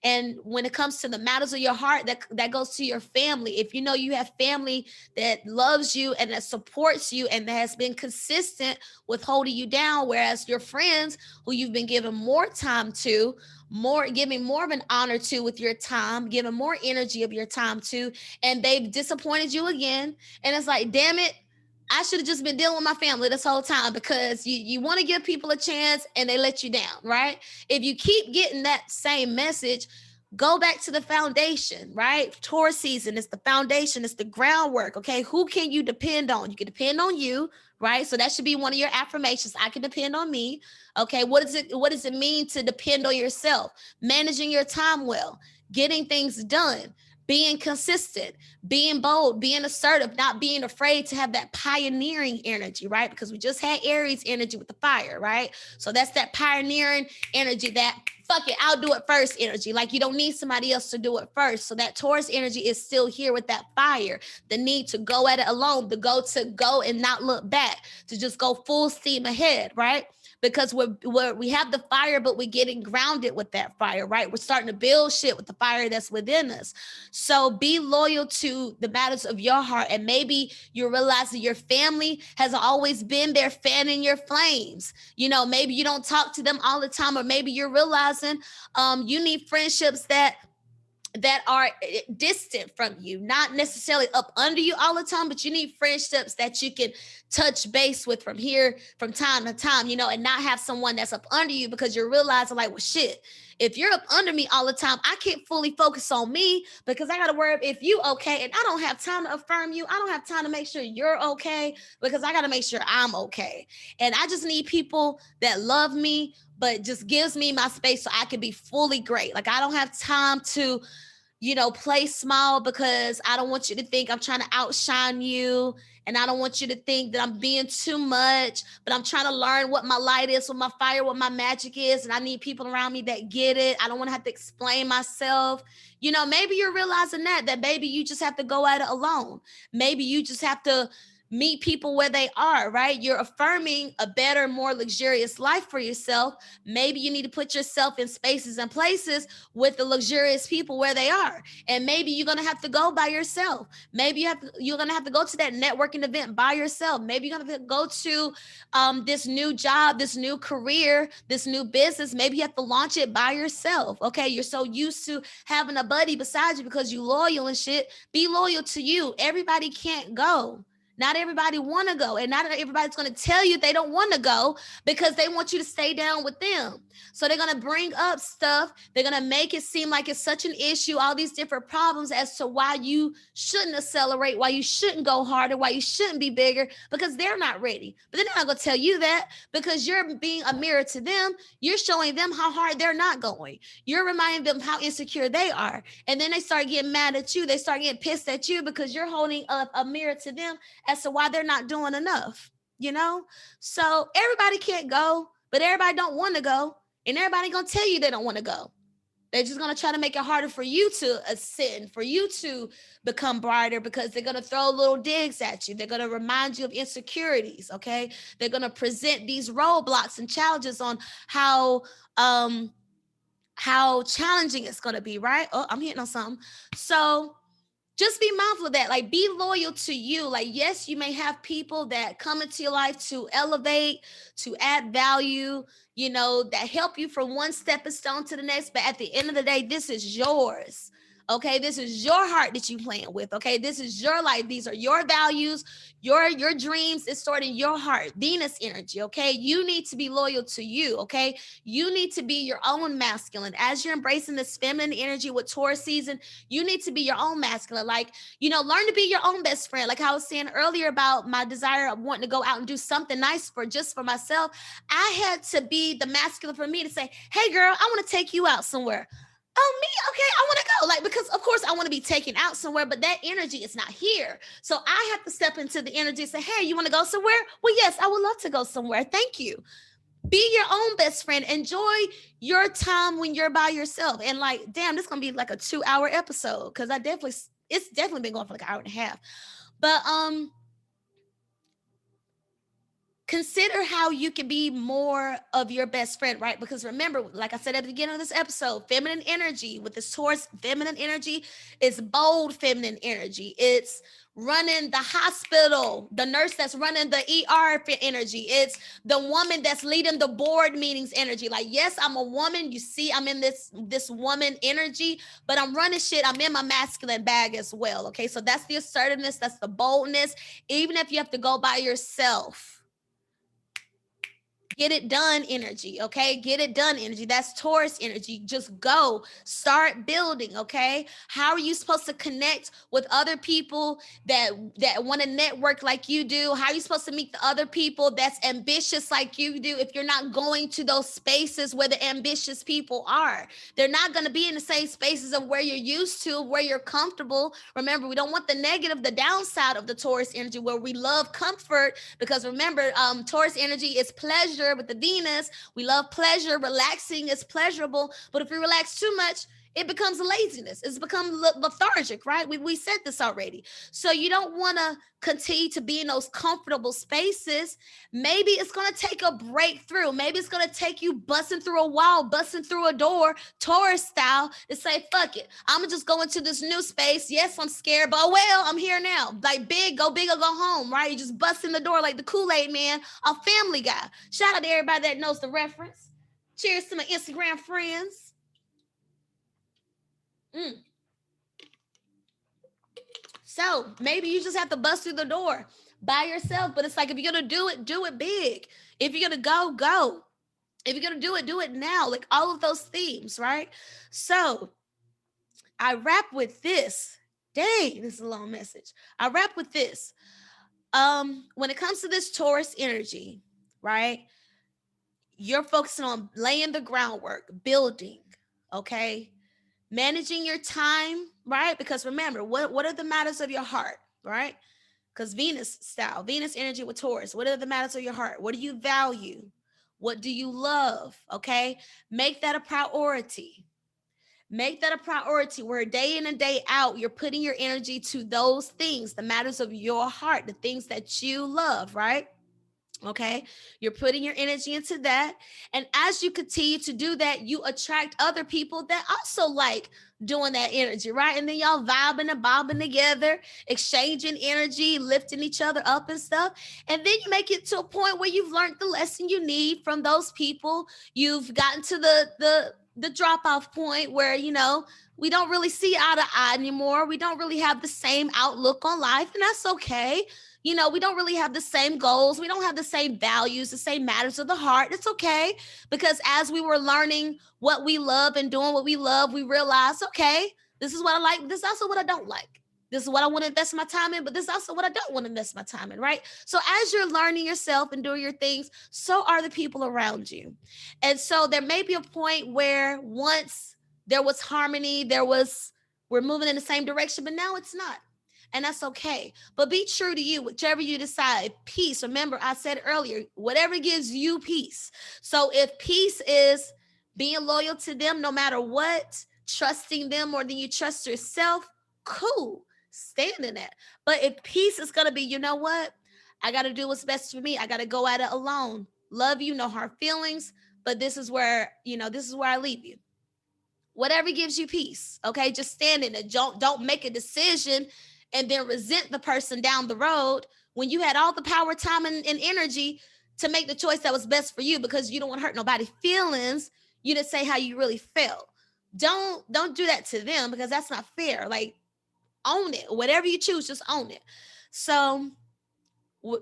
And when it comes to the matters of your heart, that goes to your family. If you know you have family that loves you and that supports you and that has been consistent with holding you down, whereas your friends who you've been giving more time to, more giving more of an honor to with your time, giving more energy of your time to, and they've disappointed you again. And it's like, damn it, I should have just been dealing with my family this whole time, because you want to give people a chance and they let you down, right? If you keep getting that same message, go back to the foundation, right? Taurus season is the foundation, it's the groundwork. Okay, who can you depend on? You can depend on you, right? So that should be one of your affirmations. I can depend on me. Okay, what does it mean to depend on yourself? Managing your time well, getting things done, being consistent, being bold, being assertive, not being afraid to have that pioneering energy, right? Because we just had Aries energy with the fire, right? So that's that pioneering energy, that fuck it, I'll do it first energy. Like you don't need somebody else to do it first. So that Taurus energy is still here with that fire, the need to go at it alone, the go and not look back, to just go full steam ahead, right? Because we have the fire, but we're getting grounded with that fire, right? We're starting to build shit with the fire that's within us. So be loyal to the matters of your heart. And maybe you realize that your family has always been there fanning your flames. You know, maybe you don't talk to them all the time, or maybe you're realizing you need friendships that are distant from you, not necessarily up under you all the time, but you need friendships that you can touch base with from here from time to time, you know, and not have someone that's up under you, because you're realizing like, well, shit, if you're up under me all the time, I can't fully focus on me because I got to worry if you okay, and I don't have time to affirm you. I don't have time to make sure you're okay because I got to make sure I'm okay. And I just need people that love me, but just gives me my space so I can be fully great. Like I don't have time to, you know, play small because I don't want you to think I'm trying to outshine you. And I don't want you to think that I'm being too much, but I'm trying to learn what my light is, what my fire, what my magic is. And I need people around me that get it. I don't want to have to explain myself. You know, maybe you're realizing that maybe you just have to go at it alone. Maybe you just have to meet people where they are, right? You're affirming a better, more luxurious life for yourself. Maybe you need to put yourself in spaces and places with the luxurious people where they are. And maybe you're going to have to go by yourself. Maybe you're going to have to go to that networking event by yourself. Maybe you're going to go to this new job, this new career, this new business. Maybe you have to launch it by yourself. Okay. You're so used to having a buddy beside you because you loyal and shit. Be loyal to you. Everybody can't go. Not everybody want to go, and not everybody's going to tell you they don't want to go because they want you to stay down with them. So they're going to bring up stuff. They're going to make it seem like it's such an issue, all these different problems as to why you shouldn't accelerate, why you shouldn't go harder, why you shouldn't be bigger, because they're not ready. But they're not going to tell you that because you're being a mirror to them. You're showing them how hard they're not going. You're reminding them how insecure they are. And then they start getting mad at you. They start getting pissed at you because you're holding up a mirror to them as to why they're not doing enough, you know? So everybody can't go, but everybody don't want to go. And everybody gonna tell you they don't want to go. They're just gonna try to make it harder for you to ascend, for you to become brighter, because they're gonna throw little digs at you. They're gonna remind you of insecurities, okay? They're gonna present these roadblocks and challenges on how challenging it's gonna be, right? Oh, I'm hitting on something. So just be mindful of that. Like, be loyal to you. Like, yes, you may have people that come into your life to elevate, to add value, you know, that help you from one stepping stone to the next. But at the end of the day, this is yours. Okay, this is your heart that you playing with. Okay, this is your life. These are your values, your dreams. It's stored in your heart. Venus energy. Okay, you need to be loyal to you. Okay, you need to be your own masculine. As you're embracing this feminine energy with Taurus season, you need to be your own masculine. Like, you know, learn to be your own best friend. Like I was saying earlier about my desire of wanting to go out and do something nice for just for myself. I had to be the masculine for me to say, hey girl, I want to take you out somewhere. Oh, me? Okay, I want to go. Like, because of course I want to be taken out somewhere, but that energy is not here. So I have to step into the energy and say, hey, you want to go somewhere? Well, yes, I would love to go somewhere. Thank you. Be your own best friend. Enjoy your time when you're by yourself. And like, damn, this is gonna be like a 2-hour episode because it's definitely been going for like an hour and a half. But consider how you can be more of your best friend, right? Because remember, like I said at the beginning of this episode, feminine energy with this Taurus, feminine energy is bold feminine energy. It's running the hospital, the nurse that's running the ER energy. It's the woman that's leading the board meetings energy. Like, yes, I'm a woman. You see, I'm in this woman energy, but I'm running shit. I'm in my masculine bag as well. Okay, so that's the assertiveness, that's the boldness. Even if you have to go by yourself, Get it done energy, okay? Get it done energy. That's Taurus energy. Just go, start building, okay? How are you supposed to connect with other people that want to network like you do? How are you supposed to meet the other people that's ambitious like you do if you're not going to those spaces where the ambitious people are? They're not going to be in the same spaces of where you're used to, where you're comfortable. Remember, we don't want the negative, the downside of the Taurus energy where we love comfort, because remember, Taurus energy is pleasure with the Venus. We love pleasure. Relaxing is pleasurable. But if we relax too much, it becomes laziness. It's become lethargic, right? We said this already. So you don't want to continue to be in those comfortable spaces. Maybe it's going to take a breakthrough. Maybe it's going to take you busting through a wall, busting through a door, Taurus style, to say, fuck it. I'm going to just go into this new space. Yes, I'm scared, but well, I'm here now. Like big or go home, right? You just bust in the door like the Kool-Aid man, a Family Guy. Shout out to everybody that knows the reference. Cheers to my Instagram friends. So maybe you just have to bust through the door by yourself. But it's like, if you're going to do it big. If you're going to go. If you're going to do it now. Like all of those themes, right? So I wrap with this. Dang, this is a long message. I wrap with this. When it comes to this Taurus energy, right? You're focusing on laying the groundwork, building, okay? Managing your time, right? Because remember, what are the matters of your heart, right? Because Venus style, Venus energy with Taurus, what are the matters of your heart? What do you value? What do you love? Okay, make that a priority. Make that a priority where day in and day out, you're putting your energy to those things, the matters of your heart, the things that you love, right? Okay, you're putting your energy into that. And as you continue to do that, you attract other people that also like doing that energy, right? And then y'all vibing and bobbing together, exchanging energy, lifting each other up and stuff. And then you make it to a point where you've learned the lesson you need from those people. You've gotten to the drop off point where, we don't really see eye to eye anymore. We don't really have the same outlook on life, and that's okay. We don't really have the same goals. We don't have the same values, the same matters of the heart. It's okay, because as we were learning what we love and doing what we love, we realized, okay, this is what I like. This is also what I don't like. This is what I want to invest my time in, but this is also what I don't want to invest my time in, right? So as you're learning yourself and doing your things, so are the people around you. And so there may be a point where once there was harmony, we're moving in the same direction, but now it's not. And that's okay. But be true to you, whichever you decide. Peace, remember, I said earlier, whatever gives you peace. So if peace is being loyal to them no matter what, trusting them more than you trust yourself, cool. Stand in that. But if peace is going to be, you know what? I got to do what's best for me. I got to go at it alone. Love you, no hard feelings. But this is where I leave you. Whatever gives you peace, okay? Just stand in it. Don't make a decision and then resent the person down the road when you had all the power, time, and energy to make the choice that was best for you, because you don't want to hurt nobody's feelings. You didn't say how you really felt. Don't do that to them, because that's not fair. Like, own it. Whatever you choose, just own it. So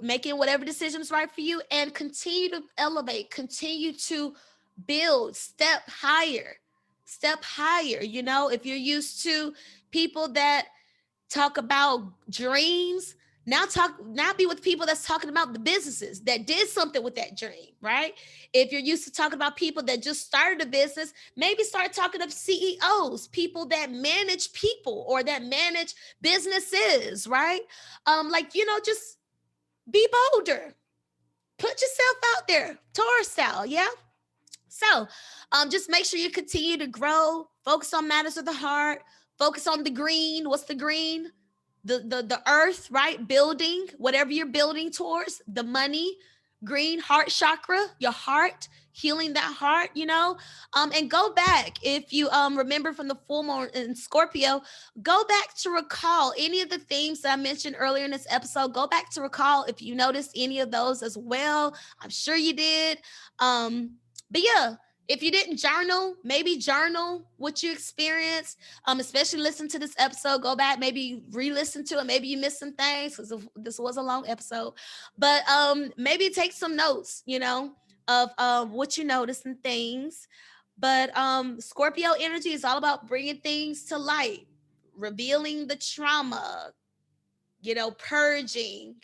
making whatever decision is right for you, and continue to elevate, continue to build, step higher. If you're used to people that talk about dreams, now be with people that's talking about the businesses that did something with that dream, right? If you're used to talking about people that just started a business, maybe start talking to CEOs, people that manage people or that manage businesses, right? Just be bolder. Put yourself out there, Taurus style, yeah? So just make sure you continue to grow, focus on matters of the heart, focus on the green. What's the green? The earth, right? Building, whatever you're building towards, the money, green, heart chakra, your heart, healing that heart, and go back. If you remember from the full moon in Scorpio, go back to recall any of the themes that I mentioned earlier in this episode. Go back to recall if you noticed any of those as well. I'm sure you did. But yeah, if you didn't journal, maybe journal what you experienced. Especially listen to this episode. Go back, maybe re-listen to it. Maybe you missed some things because this was a long episode. But maybe take some notes. of what you notice and things. But Scorpio energy is all about bringing things to light, revealing the trauma, purging,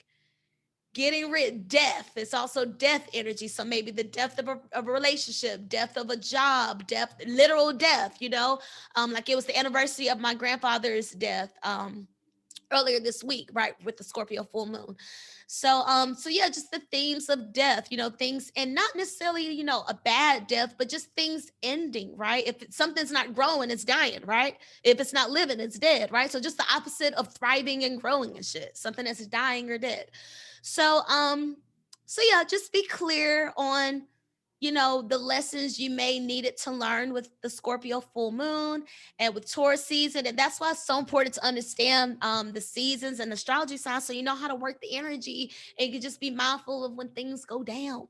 getting rid. Death, it's also death energy. So maybe the death of a relationship, death of a job, death, literal death, like it was the anniversary of my grandfather's death earlier this week, right, with the Scorpio full moon. So yeah, just the themes of death, things, and not necessarily, a bad death, but just things ending, right? If something's not growing, it's dying, right? If it's not living, it's dead, right? So just the opposite of thriving and growing and shit, something that's dying or dead. So yeah, just be clear on the lessons you may need it to learn with the Scorpio full moon and with Taurus season. And that's why it's so important to understand the seasons and astrology signs, so you know how to work the energy, and you can just be mindful of when things go down.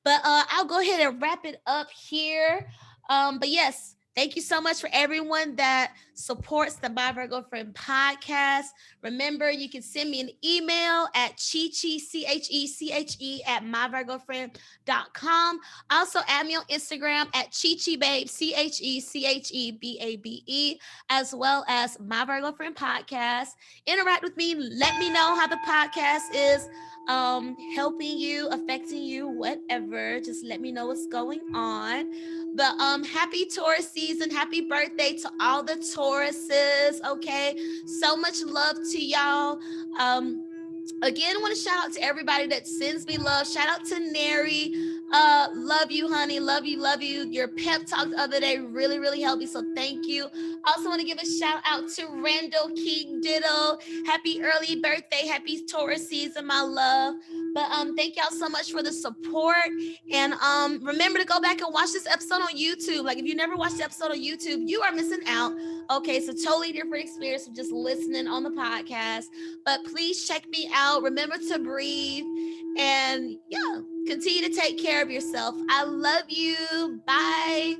But I'll go ahead and wrap it up here. But yes, thank you so much for everyone that supports the My Virgo Friend podcast. Remember, you can send me an email at CheChe, CheChe, at myvirgofriend.com. Also, add me on Instagram at CheCheBabe, CheCheBabe, as well as My Virgo Friend podcast. Interact with me. Let me know how the podcast is helping you, affecting you, whatever. Just let me know what's going on. But happy Taurus season, happy birthday to all the Tauruses. Okay, so much love to y'all. Again, I want to shout out to everybody that sends me love. Shout out to Neri. Love you, honey. Love you, love you. Your pep talk the other day really, really helped me. So thank you. Also want to give a shout out to Randall King Diddle. Happy early birthday. Happy Taurus season, my love. But thank y'all so much for the support. And remember to go back and watch this episode on YouTube. Like, if you never watched the episode on YouTube, you are missing out. Okay, so totally different experience from just listening on the podcast. But please check me out. Remember to breathe. And yeah, continue to take care of yourself. I love you. Bye.